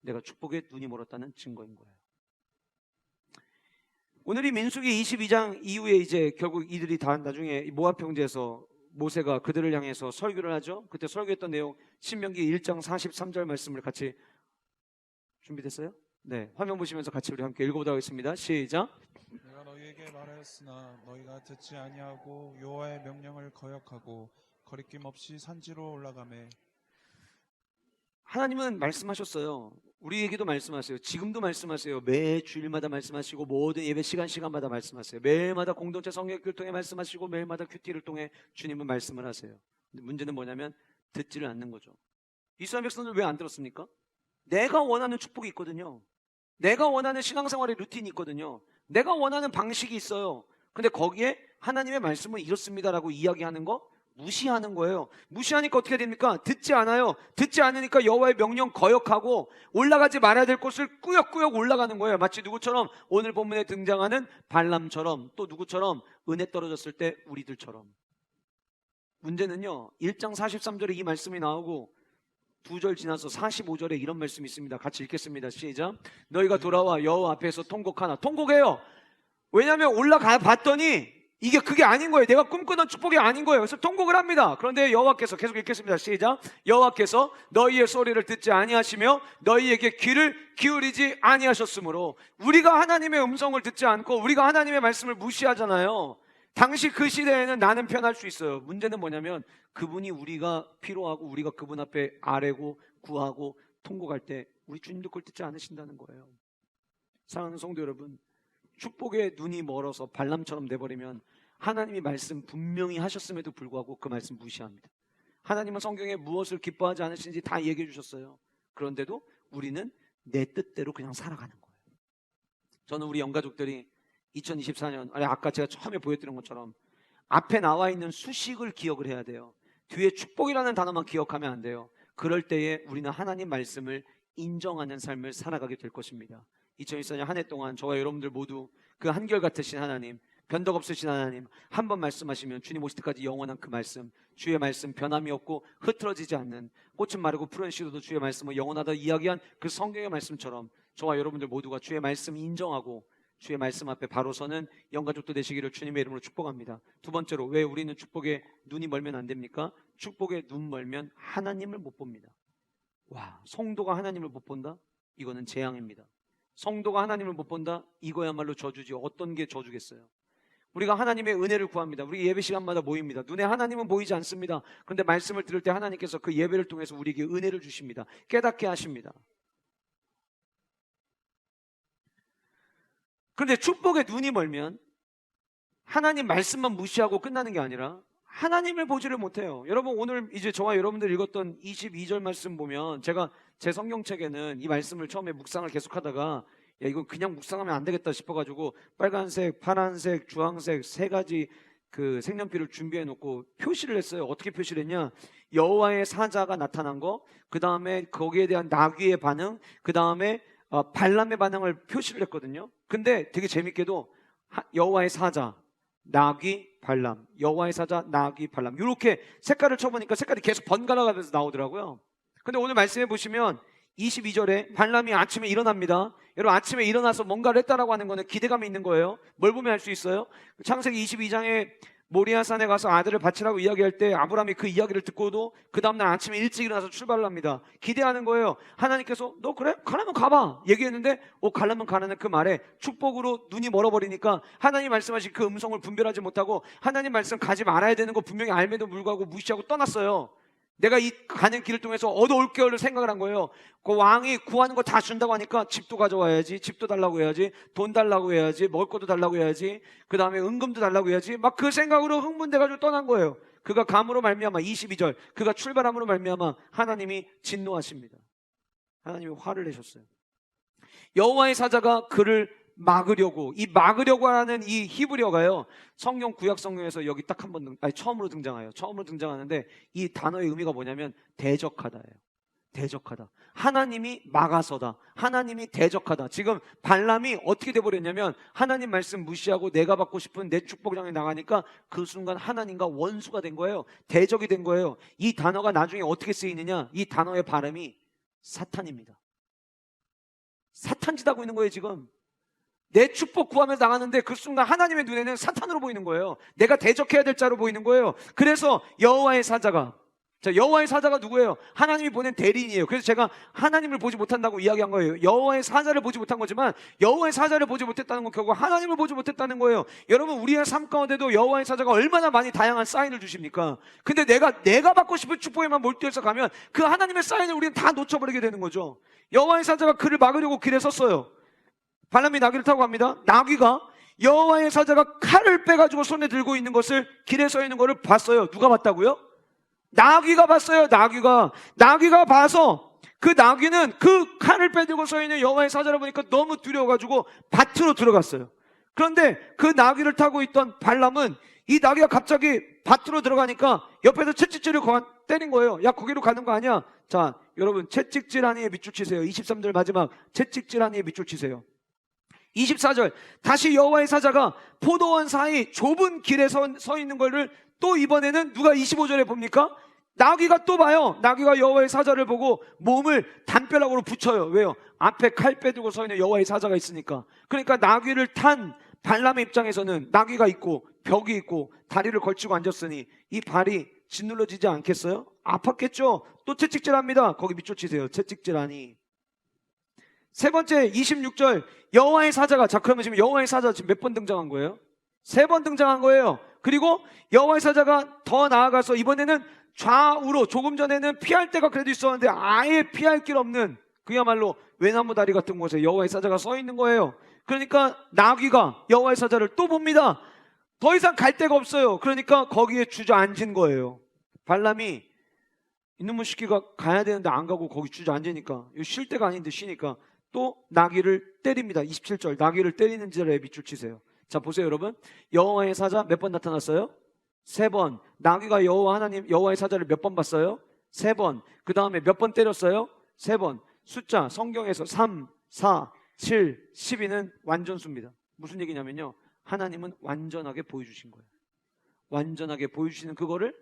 내가 축복에 눈이 멀었다는 증거인 거예요. 오늘이 민수기 22장 이후에 이제 결국 이들이 다 나중에 모압 평지에서 모세가 그들을 향해서 설교를 하죠. 그때 설교했던 내용 신명기 1장 43절 말씀을 같이 준비됐어요? 네, 화면 보시면서 같이 우리 함께 읽어보도록 하겠습니다. 시작. 내가 너희에게 말하였으나 너희가 듣지 아니하고 여호와의 명령을 거역하고 거리낌 없이 산지로 올라가매. 하나님은 말씀하셨어요. 우리에게도 말씀하세요. 지금도 말씀하세요. 매 주일마다 말씀하시고 모든 예배 시간마다 말씀하세요. 매일마다 공동체 성경교를 통해 말씀하시고 매일마다 큐티를 통해 주님은 말씀을 하세요. 근데 문제는 뭐냐면 듣지를 않는 거죠. 이스라엘 백성들 왜 안 들었습니까? 내가 원하는 축복이 있거든요. 내가 원하는 신앙생활의 루틴이 있거든요. 내가 원하는 방식이 있어요. 근데 거기에 하나님의 말씀은 이렇습니다라고 이야기하는 거 무시하는 거예요. 무시하니까 어떻게 됩니까? 듣지 않아요. 듣지 않으니까 여호와의 명령 거역하고 올라가지 말아야 될 곳을 꾸역꾸역 올라가는 거예요. 마치 누구처럼? 오늘 본문에 등장하는 발람처럼, 또 누구처럼? 은혜 떨어졌을 때 우리들처럼. 문제는요, 1장 43절에 이 말씀이 나오고 2절 지나서 45절에 이런 말씀이 있습니다. 같이 읽겠습니다. 시작. 너희가 돌아와 여호와 앞에서 통곡하나. 통곡해요. 왜냐하면 올라가 봤더니 그게 아닌 거예요. 내가 꿈꾸던 축복이 아닌 거예요. 그래서 통곡을 합니다. 그런데 여호와께서, 계속 읽겠습니다. 시작. 여호와께서 너희의 소리를 듣지 아니하시며 너희에게 귀를 기울이지 아니하셨으므로. 우리가 하나님의 음성을 듣지 않고 우리가 하나님의 말씀을 무시하잖아요. 당시 그 시대에는 나는 편할 수 있어요. 문제는 뭐냐면 그분이 우리가 필요하고 우리가 그분 앞에 아뢰고 구하고 통곡할 때 우리 주님도 그걸 듣지 않으신다는 거예요. 사랑하는 성도 여러분, 축복에 눈이 멀어서 발람처럼 돼버리면 하나님이 말씀 분명히 하셨음에도 불구하고 그 말씀 무시합니다. 하나님은 성경에 무엇을 기뻐하지 않으시는지 다 얘기해 주셨어요. 그런데도 우리는 내 뜻대로 그냥 살아가는 거예요. 저는 우리 영가족들이 2024년, 아까 제가 처음에 보여드린 것처럼 앞에 나와 있는 수식을 기억을 해야 돼요. 뒤에 축복이라는 단어만 기억하면 안 돼요. 그럴 때에 우리는 하나님 말씀을 인정하는 삶을 살아가게 될 것입니다. 2024년 한 해 동안 저와 여러분들 모두 그 한결같으신 하나님, 변덕 없으신 하나님, 한 번 말씀하시면 주님 오실 때까지 영원한 그 말씀, 주의 말씀 변함이 없고 흐트러지지 않는, 꽃은 마르고 푸른 씨로도 주의 말씀을 영원하다 이야기한 그 성경의 말씀처럼 저와 여러분들 모두가 주의 말씀 인정하고 주의 말씀 앞에 바로 서는 영가족도 되시기를 주님의 이름으로 축복합니다. 두 번째로, 왜 우리는 축복에 눈이 멀면 안 됩니까? 축복에 눈 멀면 하나님을 못 봅니다. 성도가 하나님을 못 본다? 이거는 재앙입니다. 성도가 하나님을 못 본다? 이거야말로 저주지. 어떤 게 저주겠어요? 우리가 하나님의 은혜를 구합니다. 우리 예배 시간마다 모입니다. 눈에 하나님은 보이지 않습니다. 그런데 말씀을 들을 때 하나님께서 그 예배를 통해서 우리에게 은혜를 주십니다. 깨닫게 하십니다. 그런데 축복에 눈이 멀면 하나님 말씀만 무시하고 끝나는 게 아니라 하나님을 보지를 못해요. 여러분, 오늘 이제 저와 여러분들 읽었던 22절 말씀 보면, 제가 제 성경책에는 이 말씀을 처음에 묵상을 계속하다가 야, 이거 그냥 묵상하면 안 되겠다 싶어가지고 빨간색, 파란색, 주황색 세 가지 그 색연필을 준비해 놓고 표시를 했어요. 어떻게 표시를 했냐? 여호와의 사자가 나타난 거, 그 다음에 거기에 대한 나귀의 반응, 그 다음에 발람의 반응을 표시를 했거든요. 근데 되게 재밌게도 여호와의 사자, 나귀, 발람, 여호와의 사자, 나귀, 발람, 이렇게 색깔을 쳐보니까 색깔이 계속 번갈아 가면서 나오더라고요. 근데 오늘 말씀해 보시면 22절에 발람이 아침에 일어납니다. 여러분, 아침에 일어나서 뭔가를 했다라고 하는 거는 기대감이 있는 거예요. 뭘 보면 알 수 있어요? 창세기 22장에 모리아산에 가서 아들을 바치라고 이야기할 때 아브라함이 그 이야기를 듣고도 그 다음날 아침에 일찍 일어나서 출발을 합니다. 기대하는 거예요. 하나님께서 너 그래? 가려면 가봐 얘기했는데 가려면 가라는 그 말에 축복으로 눈이 멀어버리니까 하나님 말씀하신 그 음성을 분별하지 못하고 하나님 말씀 가지 말아야 되는 거 분명히 알매도 불구하고 무시하고 떠났어요. 내가 이 가는 길을 통해서 얻어올 거를 생각을 한 거예요. 그 왕이 구하는 거 다 준다고 하니까 집도 가져와야지, 집도 달라고 해야지, 돈 달라고 해야지, 먹을 것도 달라고 해야지, 그 다음에 은금도 달라고 해야지, 막 그 생각으로 흥분돼가지고 떠난 거예요. 그가 감으로 말미암아, 22절, 그가 출발함으로 말미암아 하나님이 진노하십니다. 하나님이 화를 내셨어요. 여호와의 사자가 그를 막으려고, 이 막으려고 하는 이 히브리어가요, 성경 구약 성경에서 여기 딱 한 번 처음으로 등장해요. 처음으로 등장하는데 이 단어의 의미가 뭐냐면 대적하다예요. 대적하다. 하나님이 막아서다. 하나님이 대적하다. 지금 발람이 어떻게 돼버렸냐면 하나님 말씀 무시하고 내가 받고 싶은 내 축복장에 나가니까 그 순간 하나님과 원수가 된 거예요. 대적이 된 거예요. 이 단어가 나중에 어떻게 쓰이느냐, 이 단어의 발음이 사탄입니다. 사탄짓 하고 있는 거예요. 지금 내 축복 구하면서 나가는데 그 순간 하나님의 눈에는 사탄으로 보이는 거예요. 내가 대적해야 될 자로 보이는 거예요. 그래서 여호와의 사자가, 자, 여호와의 사자가 누구예요? 하나님이 보낸 대리인이에요. 그래서 제가 하나님을 보지 못한다고 이야기한 거예요. 여호와의 사자를 보지 못한 거지만 여호와의 사자를 보지 못했다는 건 결국 하나님을 보지 못했다는 거예요. 여러분, 우리의 삶 가운데도 여호와의 사자가 얼마나 많이 다양한 사인을 주십니까? 근데 내가 받고 싶은 축복에만 몰두해서 가면 그 하나님의 사인을 우리는 다 놓쳐버리게 되는 거죠. 여호와의 사자가 그를 막으려고 길에 섰어요. 발람이 나귀를 타고 갑니다. 나귀가, 여호와의 사자가 칼을 빼가지고 손에 들고 있는 것을, 길에 서 있는 것을 봤어요. 누가 봤다고요? 나귀가 봤어요. 나귀가 봐서 그 나귀는 그 칼을 빼들고 서 있는 여호와의 사자를 보니까 너무 두려워가지고 밭으로 들어갔어요. 그런데 그 나귀를 타고 있던 발람은 이 나귀가 갑자기 밭으로 들어가니까 옆에서 채찍질을 때린 거예요. 야, 거기로 가는 거 아니야. 자, 여러분, 채찍질 하니에 밑줄 치세요. 23절 마지막, 채찍질 하니에 밑줄 치세요. 24절, 다시 여호와의 사자가 포도원 사이 좁은 길에 서 있는 거를 또 이번에는 누가 25절에 봅니까? 나귀가 또 봐요. 나귀가 여호와의 사자를 보고 몸을 담벼락으로 붙여요. 왜요? 앞에 칼 빼들고 서 있는 여호와의 사자가 있으니까. 그러니까 나귀를 탄 발람의 입장에서는 나귀가 있고 벽이 있고 다리를 걸치고 앉았으니 이 발이 짓눌러지지 않겠어요? 아팠겠죠? 또 채찍질합니다. 거기 밑줄 치세요. 채찍질하니. 세 번째 26절, 여호와의 사자가, 자, 그러면 지금 여호와의 사자 지금 몇 번 등장한 거예요? 3번 등장한 거예요. 그리고 여호와의 사자가 더 나아가서 이번에는 좌우로, 조금 전에는 피할 데가 그래도 있었는데 아예 피할 길 없는 그야말로 외나무 다리 같은 곳에 여호와의 사자가 서 있는 거예요. 그러니까 나귀가 여호와의 사자를 또 봅니다. 더 이상 갈 데가 없어요. 그러니까 거기에 주저앉은 거예요. 발람이 이놈의 새끼가 가야 되는데 안 가고 거기 주저앉으니까, 쉴 데가 아닌데 쉬니까 또 나귀를 때립니다. 27절, 나귀를 때리는 절에 밑줄 치세요. 자, 보세요 여러분, 여호와의 사자 몇 번 나타났어요? 3번. 나귀가 여호와의 사자를 몇 번 봤어요? 3번. 그 다음에 몇 번 때렸어요? 3번. 숫자 성경에서 3, 4, 7, 12는 완전수입니다. 무슨 얘기냐면요, 하나님은 완전하게 보여주신 거예요. 완전하게 보여주시는 그거를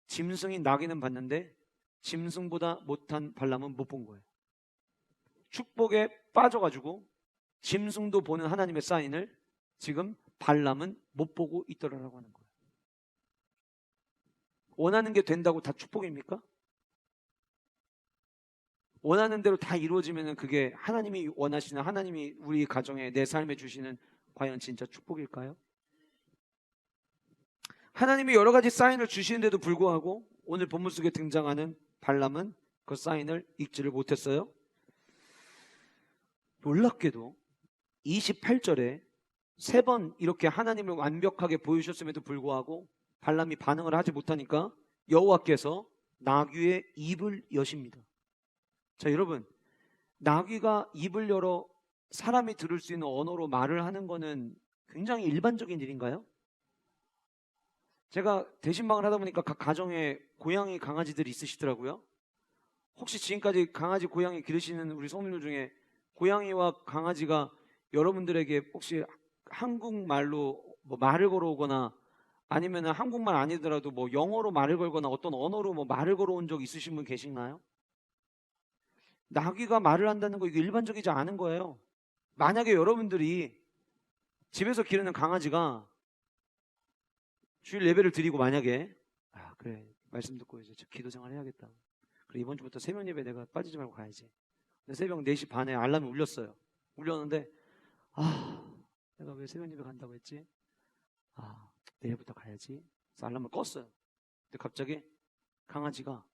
짐승인 나귀는 봤는데 짐승보다 못한 발람은 못 본 거예요. 축복에 빠져가지고 짐승도 보는 하나님의 사인을 지금 발람은 못 보고 있더라라고 하는 거예요. 원하는 게 된다고 다 축복입니까? 원하는 대로 다 이루어지면 그게 하나님이 원하시는, 하나님이 우리 가정에, 내 삶에 주시는 과연 진짜 축복일까요? 하나님이 여러 가지 사인을 주시는데도 불구하고 오늘 본문 속에 등장하는 발람은 그 사인을 읽지를 못했어요. 놀랍게도 28절에 3번 이렇게 하나님을 완벽하게 보여주셨음에도 불구하고 발람이 반응을 하지 못하니까 여호와께서 나귀의 입을 여십니다. 자, 여러분, 나귀가 입을 열어 사람이 들을 수 있는 언어로 말을 하는 거는 굉장히 일반적인 일인가요? 제가 대신방을 하다 보니까 각 가정에 고양이, 강아지들이 있으시더라고요. 혹시 지금까지 강아지, 고양이 기르시는 우리 성도님들 중에 고양이와 강아지가 여러분들에게 혹시 한국말로 뭐 말을 걸어오거나 아니면 한국말 아니더라도 뭐 영어로 말을 걸거나 어떤 언어로 뭐 말을 걸어온 적 있으신 분 계신가요? 나귀가 말을 한다는 거 이거 일반적이지 않은 거예요. 만약에 여러분들이 집에서 기르는 강아지가 주일 예배를 드리고 만약에 그래 말씀 듣고 이제 기도 생활 해야겠다. 그래 이번 주부터 새벽 예배 내가 빠지지 말고 가야지. 근데 새벽 4시 반에 알람이 울렸어요. 울렸는데 내가 왜 새벽 예배 간다고 했지? 내일부터 가야지. 그래서 알람을 껐어요. 근데 갑자기 강아지가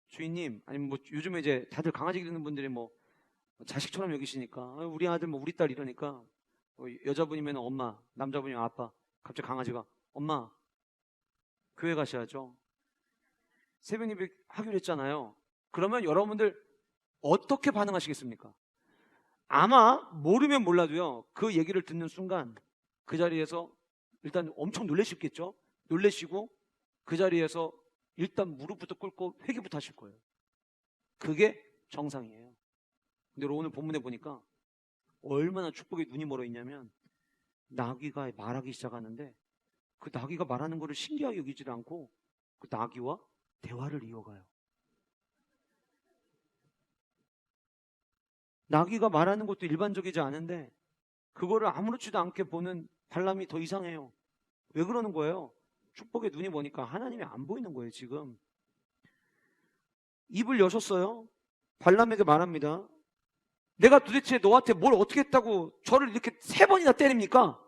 주인님 아니면 뭐 요즘에 이제 다들 강아지 기르는 분들이 뭐 자식처럼 여기시니까 우리 아들 뭐 우리 딸 이러니까 여자분이면 엄마, 남자분이면 아빠. 갑자기 강아지가 엄마 교회 가셔야죠. 새벽 예배 하기로 했잖아요. 그러면 여러분들 어떻게 반응하시겠습니까? 아마 모르면 몰라도요. 그 얘기를 듣는 순간 그 자리에서 일단 엄청 놀라시겠죠. 놀라시고 그 자리에서 일단 무릎부터 꿇고 회개부터 하실 거예요. 그게 정상이에요. 근데 오늘 본문에 보니까 얼마나 축복의 눈이 멀어 있냐면 나귀가 말하기 시작하는데 그 나귀가 말하는 거를 신기하게 여기지 않고 그 나귀와 대화를 이어가요. 나귀가 말하는 것도 일반적이지 않은데 그거를 아무렇지도 않게 보는 발람이 더 이상해요. 왜 그러는 거예요? 축복의 눈이 보니까 하나님이 안 보이는 거예요. 지금 입을 여셨어요. 발람에게 말합니다. 내가 도대체 너한테 뭘 어떻게 했다고 저를 이렇게 3번이나 때립니까?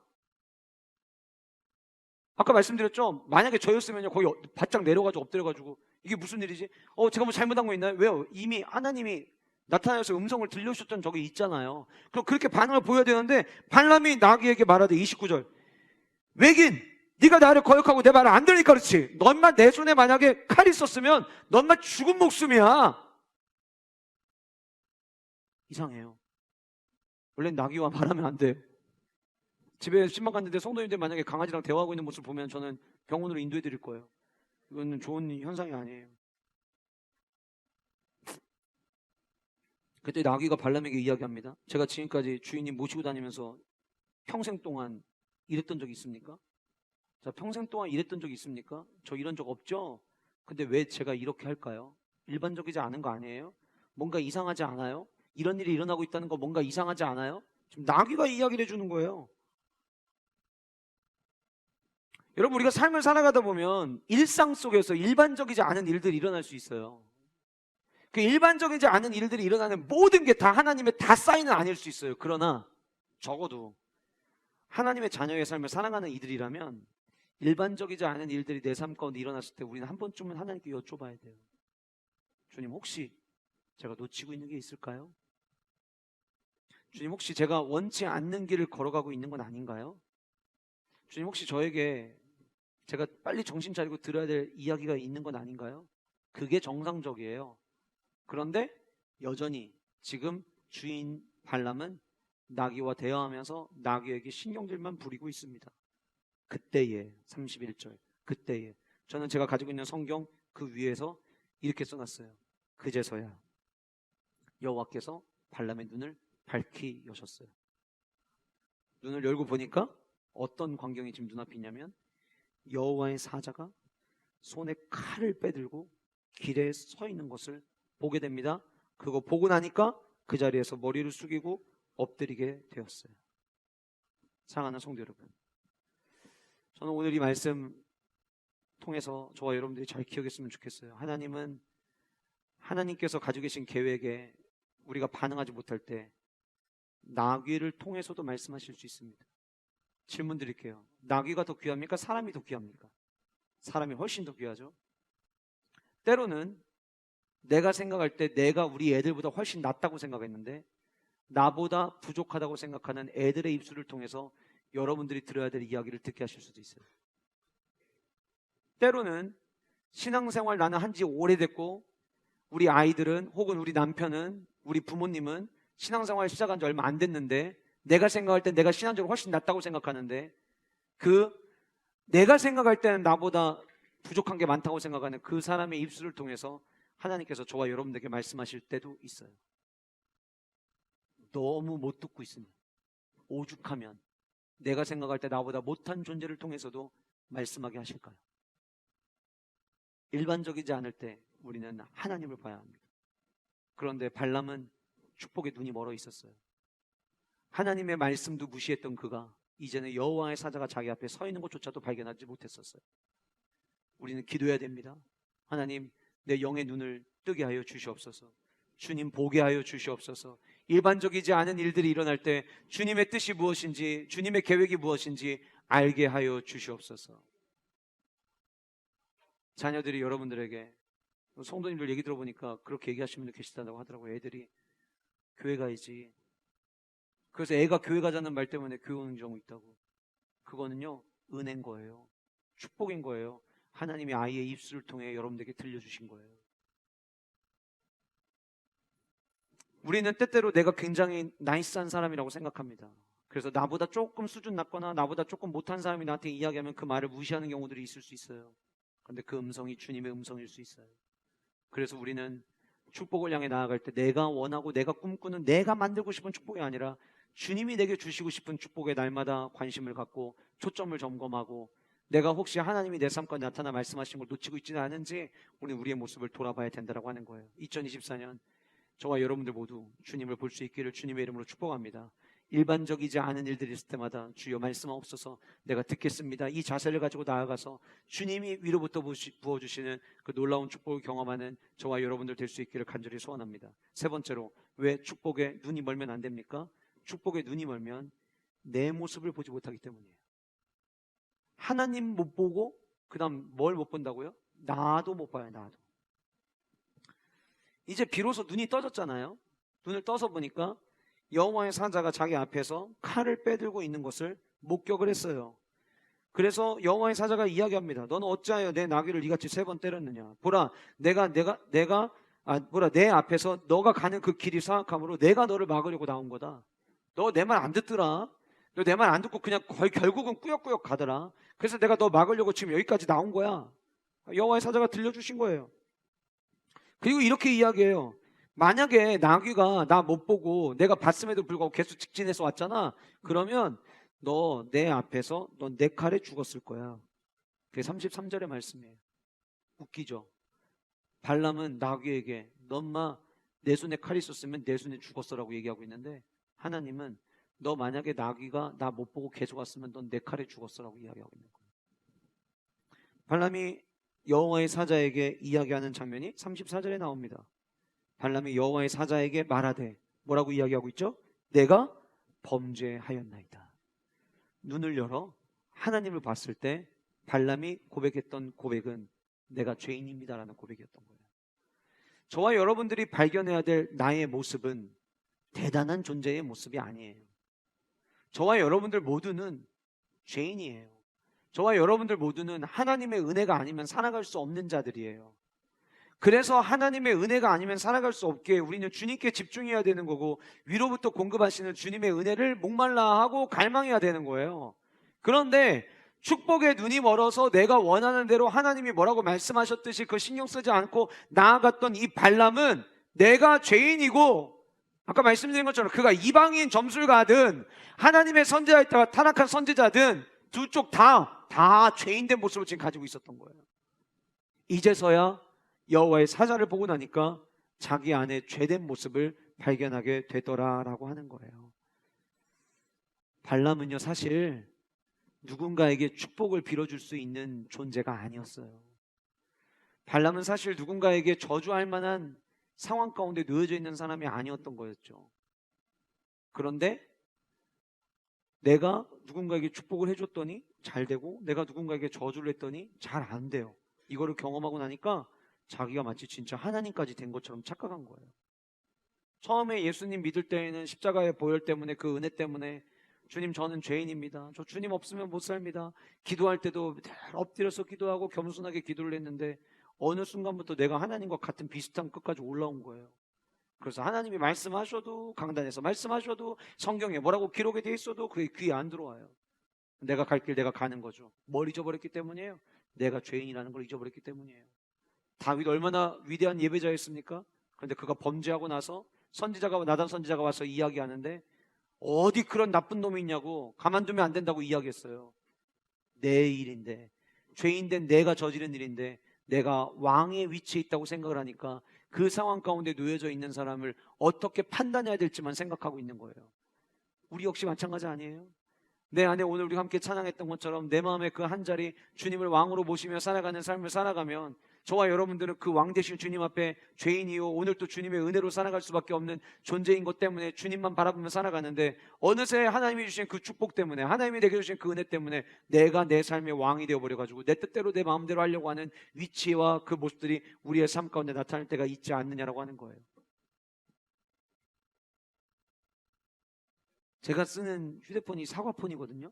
아까 말씀드렸죠? 만약에 저였으면요 거의 바짝 내려가지고 엎드려가지고 이게 무슨 일이지? 제가 뭐 잘못한 거 있나요? 왜요? 이미 하나님이 나타나서 음성을 들려주셨던 적이 있잖아요. 그럼 그렇게 반응을 보여야 되는데 발람이 나귀에게 말하되 29절 외긴 네가 나를 거역하고 내 말을 안 들으니까 그렇지. 넌만 내 손에 만약에 칼이 있었으면 넌만 죽은 목숨이야. 이상해요. 원래 나귀와 말하면 안 돼요. 집에 신방 갔는데 성도님들 만약에 강아지랑 대화하고 있는 모습을 보면 저는 병원으로 인도해 드릴 거예요. 이거는 좋은 현상이 아니에요. 그때 나귀가 발람에게 이야기합니다. 제가 지금까지 주인님 모시고 다니면서 평생 동안 이랬던 적이 있습니까? 자, 평생 동안 이랬던 적이 있습니까? 저 이런 적 없죠? 근데 왜 제가 이렇게 할까요? 일반적이지 않은 거 아니에요? 뭔가 이상하지 않아요? 이런 일이 일어나고 있다는 거 뭔가 이상하지 않아요? 지금 나귀가 이야기를 해주는 거예요. 여러분 우리가 삶을 살아가다 보면 일상 속에서 일반적이지 않은 일들이 일어날 수 있어요. 그 일반적이지 않은 일들이 일어나는 모든 게 다 하나님의 다 사인은 아닐 수 있어요. 그러나 적어도 하나님의 자녀의 삶을 살아가는 이들이라면 일반적이지 않은 일들이 내 삶 가운데 일어났을 때 우리는 한 번쯤은 하나님께 여쭤봐야 돼요. 주님 혹시 제가 놓치고 있는 게 있을까요? 주님 혹시 제가 원치 않는 길을 걸어가고 있는 건 아닌가요? 주님 혹시 저에게 제가 빨리 정신 차리고 들어야 될 이야기가 있는 건 아닌가요? 그게 정상적이에요. 그런데 여전히 지금 주인 발람은 나귀와 대화하면서 나귀에게 신경질만 부리고 있습니다. 그때에 31절 그때에 저는 제가 가지고 있는 성경 그 위에서 이렇게 써놨어요. 그제서야 여호와께서 발람의 눈을 밝히 여셨어요. 눈을 열고 보니까 어떤 광경이 지금 눈앞에 있냐면 여호와의 사자가 손에 칼을 빼들고 길에 서 있는 것을 보게 됩니다. 그거 보고 나니까 그 자리에서 머리를 숙이고 엎드리게 되었어요. 사랑하는 성도 여러분, 저는 오늘 이 말씀 통해서 저와 여러분들이 잘 기억했으면 좋겠어요. 하나님은 하나님께서 가지고 계신 계획에 우리가 반응하지 못할 때 나귀를 통해서도 말씀하실 수 있습니다. 질문 드릴게요. 나귀가 더 귀합니까? 사람이 더 귀합니까? 사람이 훨씬 더 귀하죠. 때로는 내가 생각할 때 내가 우리 애들보다 훨씬 낫다고 생각했는데 나보다 부족하다고 생각하는 애들의 입술을 통해서 여러분들이 들어야 될 이야기를 듣게 하실 수도 있어요. 때로는 신앙생활 나는 한지 오래됐고 우리 아이들은 혹은 우리 남편은 우리 부모님은 신앙생활 시작한 지 얼마 안 됐는데 내가 생각할 때 내가 신앙적으로 훨씬 낫다고 생각하는데 내가 생각할 때는 나보다 부족한 게 많다고 생각하는 그 사람의 입술을 통해서 하나님께서 저와 여러분들에게 말씀하실 때도 있어요. 너무 못 듣고 있으면, 오죽하면 내가 생각할 때 나보다 못한 존재를 통해서도 말씀하게 하실까요? 일반적이지 않을 때 우리는 하나님을 봐야 합니다. 그런데 발람은 축복의 눈이 멀어 있었어요. 하나님의 말씀도 무시했던 그가 이제는 여호와의 사자가 자기 앞에 서 있는 것조차도 발견하지 못했었어요. 우리는 기도해야 됩니다. 하나님, 내 영의 눈을 뜨게 하여 주시옵소서. 주님 보게 하여 주시옵소서. 일반적이지 않은 일들이 일어날 때 주님의 뜻이 무엇인지, 주님의 계획이 무엇인지 알게 하여 주시옵소서. 자녀들이 여러분들에게, 성도님들 얘기 들어보니까 그렇게 얘기하시는 분들 계시다고 하더라고요. 애들이 교회 가야지. 그래서 애가 교회 가자는 말 때문에 교회 오는 경우 있다고. 그거는요, 은혜인 거예요. 축복인 거예요. 하나님이 아이의 입술을 통해 여러분들에게 들려주신 거예요. 우리는 때때로 내가 굉장히 나이스한 사람이라고 생각합니다. 그래서 나보다 조금 수준 낮거나 나보다 조금 못한 사람이 나한테 이야기하면 그 말을 무시하는 경우들이 있을 수 있어요. 그런데 그 음성이 주님의 음성일 수 있어요. 그래서 우리는 축복을 향해 나아갈 때 내가 원하고 내가 꿈꾸는 내가 만들고 싶은 축복이 아니라 주님이 내게 주시고 싶은 축복에 날마다 관심을 갖고 초점을 점검하고 내가 혹시 하나님이 내 삶 가운데 나타나 말씀하신 걸 놓치고 있지는 않은지 우리의 모습을 돌아봐야 된다고 하는 거예요. 2024년 저와 여러분들 모두 주님을 볼 수 있기를 주님의 이름으로 축복합니다. 일반적이지 않은 일들이 있을 때마다 주여 말씀하옵소서, 내가 듣겠습니다. 이 자세를 가지고 나아가서 주님이 위로부터 부어주시는 그 놀라운 축복을 경험하는 저와 여러분들 될 수 있기를 간절히 소원합니다. 세 번째로, 왜 축복에 눈이 멀면 안 됩니까? 축복에 눈이 멀면 내 모습을 보지 못하기 때문이에요. 하나님 못 보고 그 다음 뭘 못 본다고요? 나도 못 봐요. 나도. 이제 비로소 눈이 떠졌잖아요. 눈을 떠서 보니까 여호와의 사자가 자기 앞에서 칼을 빼들고 있는 것을 목격을 했어요. 그래서 여호와의 사자가 이야기합니다. 너는 어찌하여 내 나귀를 이같이 3번 때렸느냐? 보라, 내 앞에서 너가 가는 그 길이 사악함으로 내가 너를 막으려고 나온 거다. 너 내 말 안 듣더라. 너 내 말 안 듣고 그냥 결국은 꾸역꾸역 가더라. 그래서 내가 너 막으려고 지금 여기까지 나온 거야. 여호와의 사자가 들려주신 거예요. 그리고 이렇게 이야기해요. 만약에 나귀가 나 못 보고 내가 봤음에도 불구하고 계속 직진해서 왔잖아. 그러면 너 내 앞에서 넌 내 칼에 죽었을 거야. 그게 33절의 말씀이에요. 웃기죠? 발람은 나귀에게 넌 내 손에 칼이 있었으면 내 손에 죽었어라고 얘기하고 있는데 하나님은 너 만약에 나귀가 나 못 보고 계속 왔으면 넌 내 칼에 죽었어라고 이야기하고 있는 거예요. 발람이 여호와의 사자에게 이야기하는 장면이 34절에 나옵니다. 발람이 여호와의 사자에게 말하되 뭐라고 이야기하고 있죠? 내가 범죄하였나이다. 눈을 열어 하나님을 봤을 때 발람이 고백했던 고백은 내가 죄인입니다라는 고백이었던 거예요. 저와 여러분들이 발견해야 될 나의 모습은 대단한 존재의 모습이 아니에요. 저와 여러분들 모두는 죄인이에요. 저와 여러분들 모두는 하나님의 은혜가 아니면 살아갈 수 없는 자들이에요. 그래서 하나님의 은혜가 아니면 살아갈 수 없게 우리는 주님께 집중해야 되는 거고 위로부터 공급하시는 주님의 은혜를 목말라 하고 갈망해야 되는 거예요. 그런데 축복의 눈이 멀어서 내가 원하는 대로 하나님이 뭐라고 말씀하셨듯이 그 신경 쓰지 않고 나아갔던 이 발람은 내가 죄인이고 아까 말씀드린 것처럼 그가 이방인 점술가든 하나님의 선지자였다가 타락한 선지자든 두 쪽 다 죄인된 모습을 지금 가지고 있었던 거예요. 이제서야 여호와의 사자를 보고 나니까 자기 안에 죄된 모습을 발견하게 되더라라고 하는 거예요. 발람은요 사실 누군가에게 축복을 빌어줄 수 있는 존재가 아니었어요. 발람은 사실 누군가에게 저주할 만한 상황 가운데 놓여져 있는 사람이 아니었던 거였죠. 그런데 내가 누군가에게 축복을 해줬더니 잘 되고 내가 누군가에게 저주를 했더니 잘 안 돼요. 이거를 경험하고 나니까 자기가 마치 진짜 하나님까지 된 것처럼 착각한 거예요. 처음에 예수님 믿을 때에는 십자가의 보혈 때문에 그 은혜 때문에 주님 저는 죄인입니다. 저 주님 없으면 못 삽니다. 기도할 때도 늘 엎드려서 기도하고 겸손하게 기도를 했는데 어느 순간부터 내가 하나님과 같은 비슷한 끝까지 올라온 거예요. 그래서 하나님이 말씀하셔도 강단에서 말씀하셔도 성경에 뭐라고 기록이 돼 있어도 그게 귀에 안 들어와요. 내가 갈 길 내가 가는 거죠. 뭘 잊어버렸기 때문이에요? 내가 죄인이라는 걸 잊어버렸기 때문이에요. 다윗 얼마나 위대한 예배자였습니까? 그런데 그가 범죄하고 나서 선지자가 나단 선지자가 와서 이야기하는데 어디 그런 나쁜 놈이 있냐고 가만두면 안 된다고 이야기했어요. 내 일인데 죄인된 내가 저지른 일인데 내가 왕의 위치에 있다고 생각을 하니까 그 상황 가운데 놓여져 있는 사람을 어떻게 판단해야 될지만 생각하고 있는 거예요. 우리 역시 마찬가지 아니에요? 내 안에 오늘 우리가 함께 찬양했던 것처럼 내 마음에 그 한 자리 주님을 왕으로 모시며 살아가는 삶을 살아가면 저와 여러분들은 그 왕 되신 주님 앞에 죄인이요 오늘 또 주님의 은혜로 살아갈 수밖에 없는 존재인 것 때문에 주님만 바라보며 살아가는데 어느새 하나님이 주신 그 축복 때문에 하나님이 내게 주신 그 은혜 때문에 내가 내 삶의 왕이 되어버려가지고 내 뜻대로 내 마음대로 하려고 하는 위치와 그 모습들이 우리의 삶 가운데 나타날 때가 있지 않느냐라고 하는 거예요. 제가 쓰는 휴대폰이 사과폰이거든요.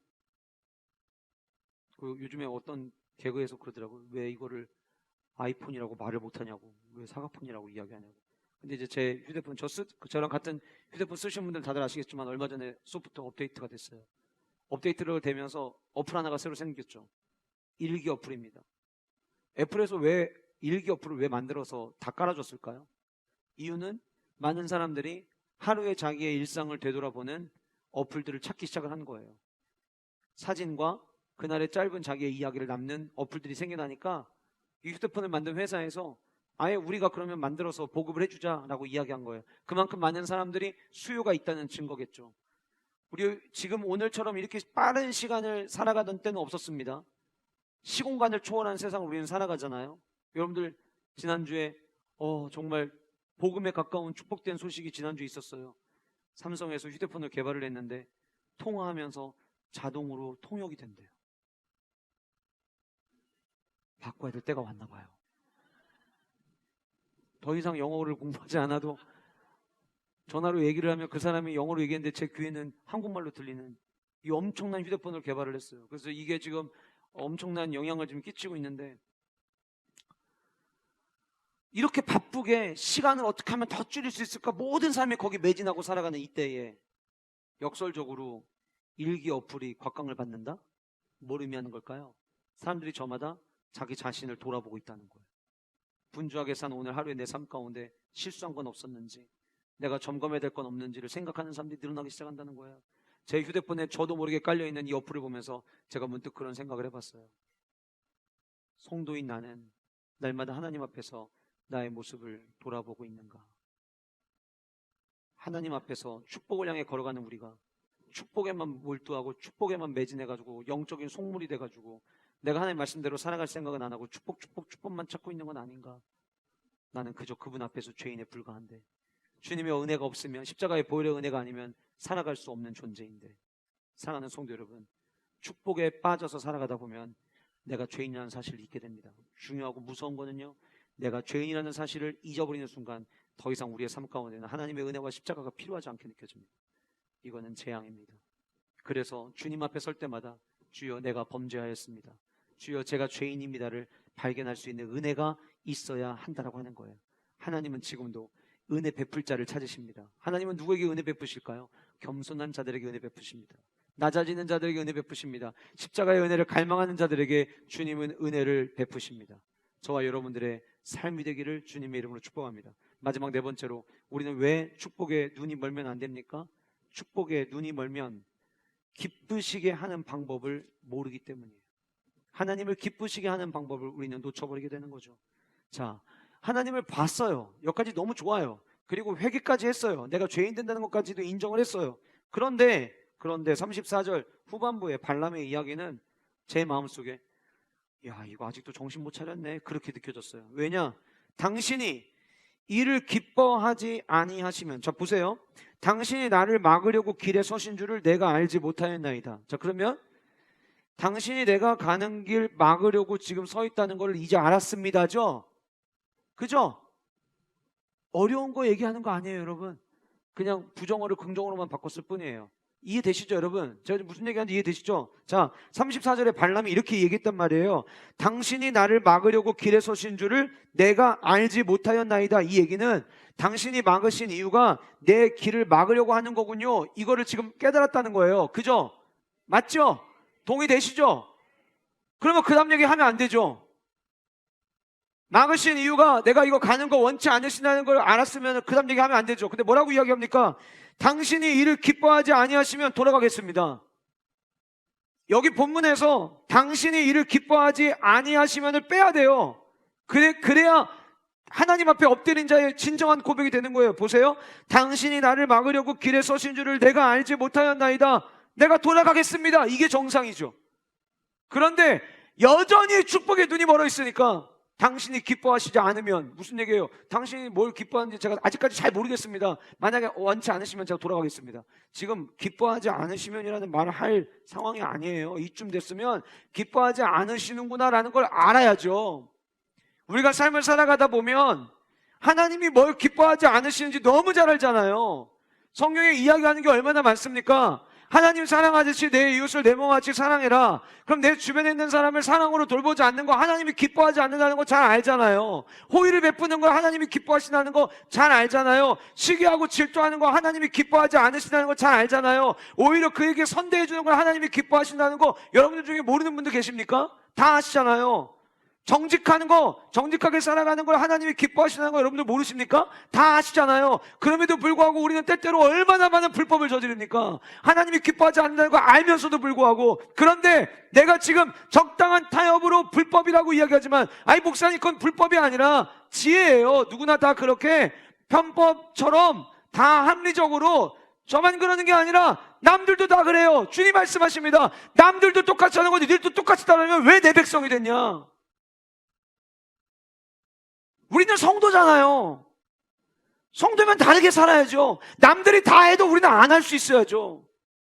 요즘에 어떤 개그에서 그러더라고요. 왜 이거를 아이폰이라고 말을 못하냐고, 왜 사과폰이라고 이야기하냐고. 근데 이제 제 휴대폰, 저랑 같은 휴대폰 쓰시는 분들 다들 아시겠지만 얼마 전에 소프트 업데이트가 됐어요. 업데이트를 되면서 어플 하나가 새로 생겼죠. 일기 어플입니다. 애플에서 왜 일기 어플을 왜 만들어서 다 깔아줬을까요? 이유는 많은 사람들이 하루에 자기의 일상을 되돌아보는 어플들을 찾기 시작을 한 거예요. 사진과 그날의 짧은 자기의 이야기를 남는 어플들이 생겨나니까 이 휴대폰을 만든 회사에서 아예 우리가 그러면 만들어서 보급을 해주자라고 이야기한 거예요. 그만큼 많은 사람들이 수요가 있다는 증거겠죠. 우리 지금 오늘처럼 이렇게 빠른 시간을 살아가던 때는 없었습니다. 시공간을 초월한 세상을 우리는 살아가잖아요. 여러분들 지난주에 정말 복음에 가까운 축복된 소식이 지난주에 있었어요. 삼성에서 휴대폰을 개발을 했는데 통화하면서 자동으로 통역이 된대요. 바꿔야 될 때가 왔나 봐요. 더 이상 영어를 공부하지 않아도 전화로 얘기를 하면 그 사람이 영어로 얘기했는데 제 귀에는 한국말로 들리는 이 엄청난 휴대폰을 개발을 했어요. 그래서 이게 지금 엄청난 영향을 지금 끼치고 있는데 이렇게 바쁘게 시간을 어떻게 하면 더 줄일 수 있을까 모든 삶이 거기 매진하고 살아가는 이때에 역설적으로 일기 어플이 곽광을 받는다? 뭘 의미하는 걸까요? 사람들이 저마다 자기 자신을 돌아보고 있다는 거예요. 분주하게 산 오늘 하루의 내 삶 가운데 실수한 건 없었는지 내가 점검해야 될 건 없는지를 생각하는 사람들이 늘어나기 시작한다는 거예요. 제 휴대폰에 저도 모르게 깔려있는 이 어플을 보면서 제가 문득 그런 생각을 해봤어요. 성도인 나는 날마다 하나님 앞에서 나의 모습을 돌아보고 있는가? 하나님 앞에서 축복을 향해 걸어가는 우리가 축복에만 몰두하고 축복에만 매진해가지고 영적인 속물이 돼가지고 내가 하나님 말씀대로 살아갈 생각은 안 하고 축복만 찾고 있는 건 아닌가? 나는 그저 그분 앞에서 죄인에 불과한데 주님의 은혜가 없으면 십자가의 보혈의 은혜가 아니면 살아갈 수 없는 존재인데 사랑하는 성도 여러분, 축복에 빠져서 살아가다 보면 내가 죄인이라는 사실을 잊게 됩니다. 중요하고 무서운 거는요, 내가 죄인이라는 사실을 잊어버리는 순간 더 이상 우리의 삶 가운데는 하나님의 은혜와 십자가가 필요하지 않게 느껴집니다. 이거는 재앙입니다. 그래서 주님 앞에 설 때마다 주여 내가 범죄하였습니다, 주여 제가 죄인입니다를 발견할 수 있는 은혜가 있어야 한다라고 하는 거예요. 하나님은 지금도 은혜 베풀 자를 찾으십니다. 하나님은 누구에게 은혜 베푸실까요? 겸손한 자들에게 은혜 베푸십니다. 낮아지는 자들에게 은혜 베푸십니다. 십자가의 은혜를 갈망하는 자들에게 주님은 은혜를 베푸십니다. 저와 여러분들의 삶이 되기를 주님의 이름으로 축복합니다. 마지막 네 번째로, 우리는 왜 축복에 눈이 멀면 안 됩니까? 축복에 눈이 멀면 기쁘시게 하는 방법을 모르기 때문이에요. 하나님을 기쁘시게 하는 방법을 우리는 놓쳐버리게 되는 거죠. 자, 하나님을 봤어요. 여기까지 너무 좋아요. 그리고 회개까지 했어요. 내가 죄인 된다는 것까지도 인정을 했어요. 그런데 34절 후반부에 발람의 이야기는 제 마음속에 야, 이거 아직도 정신 못 차렸네, 그렇게 느껴졌어요. 왜냐? 당신이 이를 기뻐하지 아니하시면, 자 보세요. 당신이 나를 막으려고 길에 서신 줄을 내가 알지 못하였나이다. 자 그러면 당신이 내가 가는 길 막으려고 지금 서 있다는 걸 이제 알았습니다죠? 그죠? 어려운 거 얘기하는 거 아니에요, 여러분. 그냥 부정어를 긍정어로만 바꿨을 뿐이에요. 이해되시죠, 여러분? 제가 무슨 얘기하는지 이해되시죠? 자, 34절에 발람이 이렇게 얘기했단 말이에요. 당신이 나를 막으려고 길에 서신 줄을 내가 알지 못하였나이다. 이 얘기는 당신이 막으신 이유가 내 길을 막으려고 하는 거군요. 이거를 지금 깨달았다는 거예요. 그죠? 맞죠? 동의되시죠? 그러면 그 다음 얘기 하면 안 되죠. 막으신 이유가 내가 이거 가는 거 원치 않으신다는 걸 알았으면 그 다음 얘기하면 안 되죠. 근데 뭐라고 이야기합니까? 당신이 이를 기뻐하지 아니하시면 돌아가겠습니다. 여기 본문에서 당신이 이를 기뻐하지 아니하시면을 빼야 돼요. 그래야 하나님 앞에 엎드린 자의 진정한 고백이 되는 거예요. 보세요. 당신이 나를 막으려고 길에 서신 줄을 내가 알지 못하였나이다. 내가 돌아가겠습니다. 이게 정상이죠. 그런데 여전히 축복에 눈이 멀어 있으니까 당신이 기뻐하시지 않으면 무슨 얘기예요? 당신이 뭘 기뻐하는지 제가 아직까지 잘 모르겠습니다. 만약에 원치 않으시면 제가 돌아가겠습니다. 지금 기뻐하지 않으시면이라는 말을 할 상황이 아니에요. 이쯤 됐으면 기뻐하지 않으시는구나라는 걸 알아야죠. 우리가 삶을 살아가다 보면 하나님이 뭘 기뻐하지 않으시는지 너무 잘 알잖아요. 성경에 이야기하는 게 얼마나 많습니까? 하나님 사랑하듯이 내 이웃을 내 몸같이 사랑해라. 그럼 내 주변에 있는 사람을 사랑으로 돌보지 않는 거 하나님이 기뻐하지 않는다는 거 잘 알잖아요. 호의를 베푸는 거 하나님이 기뻐하신다는 거 잘 알잖아요. 시기하고 질투하는 거 하나님이 기뻐하지 않으신다는 거 잘 알잖아요. 오히려 그에게 선대해 주는 걸 하나님이 기뻐하신다는 거 여러분들 중에 모르는 분들 계십니까? 다 아시잖아요. 정직하는 거, 정직하게 살아가는 걸 하나님이 기뻐하시는 거 여러분들 모르십니까? 다 아시잖아요. 그럼에도 불구하고 우리는 때때로 얼마나 많은 불법을 저지릅니까? 하나님이 기뻐하지 않는다는 거 알면서도 불구하고. 그런데 내가 지금 적당한 타협으로 불법이라고 이야기하지만 아이 목사님 그건 불법이 아니라 지혜예요. 누구나 다 그렇게 편법처럼 다 합리적으로 저만 그러는 게 아니라 남들도 다 그래요. 주님 말씀하십니다. 남들도 똑같이 하는 건데 너희도 똑같이 따르면 왜 내 백성이 됐냐? 우리는 성도잖아요. 성도면 다르게 살아야죠. 남들이 다 해도 우리는 안 할 수 있어야죠.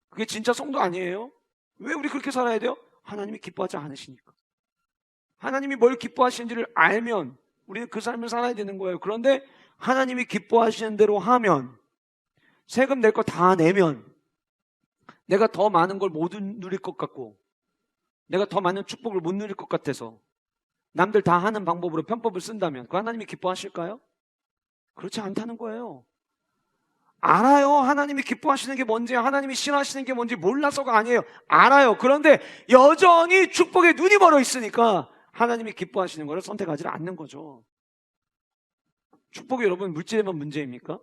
그게 진짜 성도 아니에요? 왜 우리 그렇게 살아야 돼요? 하나님이 기뻐하지 않으시니까. 하나님이 뭘 기뻐하시는지를 알면 우리는 그 삶을 살아야 되는 거예요. 그런데 하나님이 기뻐하시는 대로 하면, 세금 낼 거 다 내면 내가 더 많은 걸 못 누릴 것 같고 내가 더 많은 축복을 못 누릴 것 같아서 남들 다 하는 방법으로 편법을 쓴다면 그 하나님이 기뻐하실까요? 그렇지 않다는 거예요. 알아요. 하나님이 기뻐하시는 게 뭔지, 하나님이 싫어하시는 게 뭔지 몰라서가 아니에요. 알아요. 그런데 여전히 축복에 눈이 멀어 있으니까 하나님이 기뻐하시는 것을 선택하지 않는 거죠. 축복이 여러분 물질에만 문제입니까?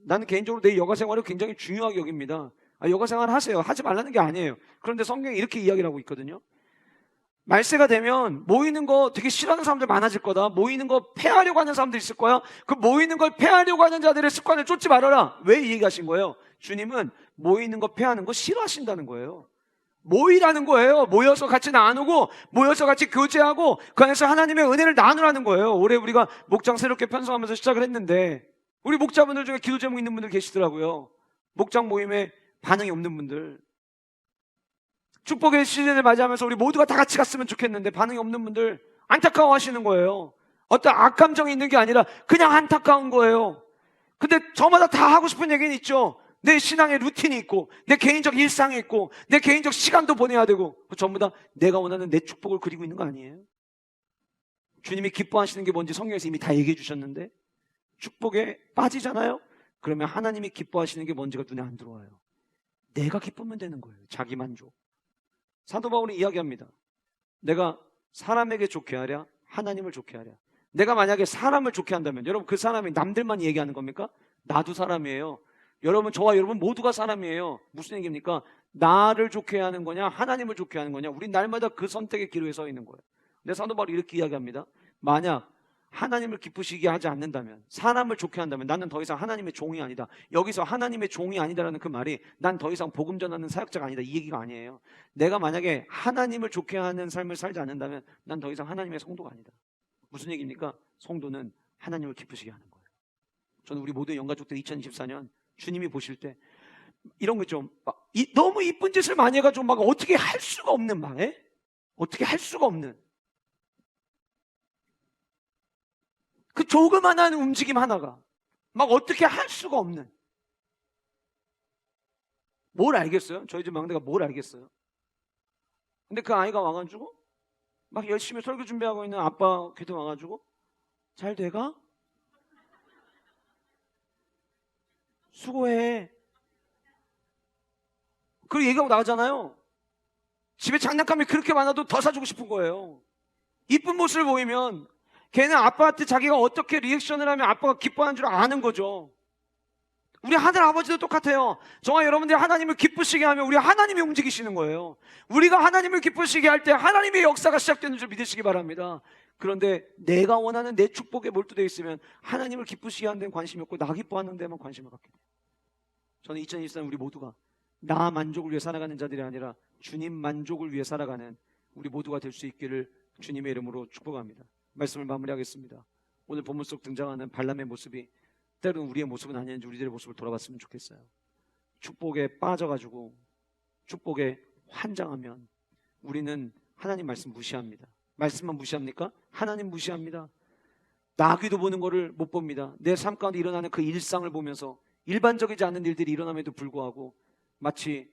나는 개인적으로 내 여가 생활을 굉장히 중요하게 여깁니다. 여가 생활 하세요. 하지 말라는 게 아니에요. 그런데 성경이 이렇게 이야기를 하고 있거든요. 말세가 되면 모이는 거 되게 싫어하는 사람들 많아질 거다. 모이는 거 폐하려고 하는 사람들 있을 거야. 그 모이는 걸 폐하려고 하는 자들의 습관을 쫓지 말아라. 왜 이 얘기하신 거예요? 주님은 모이는 거 폐하는 거 싫어하신다는 거예요. 모이라는 거예요. 모여서 같이 나누고 모여서 같이 교제하고 그 안에서 하나님의 은혜를 나누라는 거예요. 올해 우리가 목장 새롭게 편성하면서 시작을 했는데 우리 목자분들 중에 기도 제목 있는 분들 계시더라고요. 목장 모임에 반응이 없는 분들, 축복의 시즌을 맞이하면서 우리 모두가 다 같이 갔으면 좋겠는데 반응이 없는 분들 안타까워 하시는 거예요. 어떤 악감정이 있는 게 아니라 그냥 안타까운 거예요. 근데 저마다 다 하고 싶은 얘기는 있죠. 내 신앙의 루틴이 있고 내 개인적 일상이 있고 내 개인적 시간도 보내야 되고 전부 다 내가 원하는 내 축복을 그리고 있는 거 아니에요? 주님이 기뻐하시는 게 뭔지 성경에서 이미 다 얘기해 주셨는데 축복에 빠지잖아요? 그러면 하나님이 기뻐하시는 게 뭔지가 눈에 안 들어와요. 내가 기쁘면 되는 거예요. 자기 만족. 사도 바울이 이야기합니다. 내가 사람에게 좋게 하랴 하나님을 좋게 하랴. 내가 만약에 사람을 좋게 한다면 여러분 그 사람이 남들만 얘기하는 겁니까? 나도 사람이에요. 여러분 저와 여러분 모두가 사람이에요. 무슨 얘기입니까? 나를 좋게 하는 거냐 하나님을 좋게 하는 거냐. 우린 날마다 그 선택의 기로에 서 있는 거예요. 근데 사도 바울이 이렇게 이야기합니다. 만약 하나님을 기쁘시게 하지 않는다면, 사람을 좋게 한다면 나는 더 이상 하나님의 종이 아니다. 여기서 하나님의 종이 아니다라는 그 말이 난 더 이상 복음 전하는 사역자가 아니다 이 얘기가 아니에요. 내가 만약에 하나님을 좋게 하는 삶을 살지 않는다면 난 더 이상 하나님의 성도가 아니다. 무슨 얘기입니까? 성도는 하나님을 기쁘시게 하는 거예요. 저는 우리 모든 영가족들 2024년 주님이 보실 때 이런 거 좀 너무 이쁜 짓을 많이 해가지고 막 어떻게 할 수가 없는 말에 어떻게 할 수가 없는 그 조그만한 움직임 하나가 막 어떻게 할 수가 없는 뭘 알겠어요? 저희 집 막내가 뭘 알겠어요? 근데 그 아이가 와가지고 막 열심히 설교 준비하고 있는 아빠 궤도 와가지고 잘 돼가? 수고해. 그리고 얘기하고 나가잖아요. 집에 장난감이 그렇게 많아도 더 사주고 싶은 거예요. 이쁜 모습을 보이면 걔는 아빠한테 자기가 어떻게 리액션을 하면 아빠가 기뻐하는 줄 아는 거죠. 우리 하늘 아버지도 똑같아요. 저와 여러분들이 하나님을 기쁘시게 하면 우리 하나님이 움직이시는 거예요. 우리가 하나님을 기쁘시게 할 때 하나님의 역사가 시작되는 줄 믿으시기 바랍니다. 그런데 내가 원하는 내 축복에 몰두되어 있으면 하나님을 기쁘시게 하는 데는 관심이 없고 나 기뻐하는 데만 관심을 갖게 돼요. 저는 2024년 우리 모두가 나 만족을 위해 살아가는 자들이 아니라 주님 만족을 위해 살아가는 우리 모두가 될 수 있기를 주님의 이름으로 축복합니다. 말씀을 마무리하겠습니다. 오늘 본문 속 등장하는 발람의 모습이 때로는 우리의 모습은 아닌지 우리들의 모습을 돌아봤으면 좋겠어요. 축복에 빠져가지고 축복에 환장하면 우리는 하나님 말씀 무시합니다. 말씀만 무시합니까? 하나님 무시합니다. 나귀도 보는 거를 못 봅니다. 내 삶 가운데 일어나는 그 일상을 보면서 일반적이지 않은 일들이 일어남에도 불구하고 마치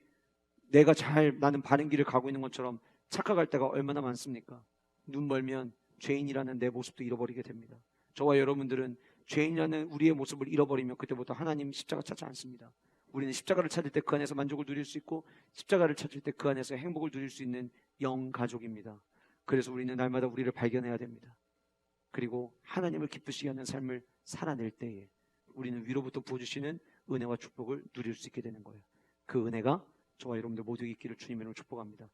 내가 나는 바른 길을 가고 있는 것처럼 착각할 때가 얼마나 많습니까? 눈 멀면 죄인이라는 내 모습도 잃어버리게 됩니다. 저와 여러분들은 죄인이라는 우리의 모습을 잃어버리면 그때부터 하나님 십자가 찾지 않습니다. 우리는 십자가를 찾을 때 그 안에서 만족을 누릴 수 있고 십자가를 찾을 때 그 안에서 행복을 누릴 수 있는 영가족입니다. 그래서 우리는 날마다 우리를 발견해야 됩니다. 그리고 하나님을 기쁘시게 하는 삶을 살아낼 때에 우리는 위로부터 부어주시는 은혜와 축복을 누릴 수 있게 되는 거예요. 그 은혜가 저와 여러분들 모두 있기를 주님으로 축복합니다.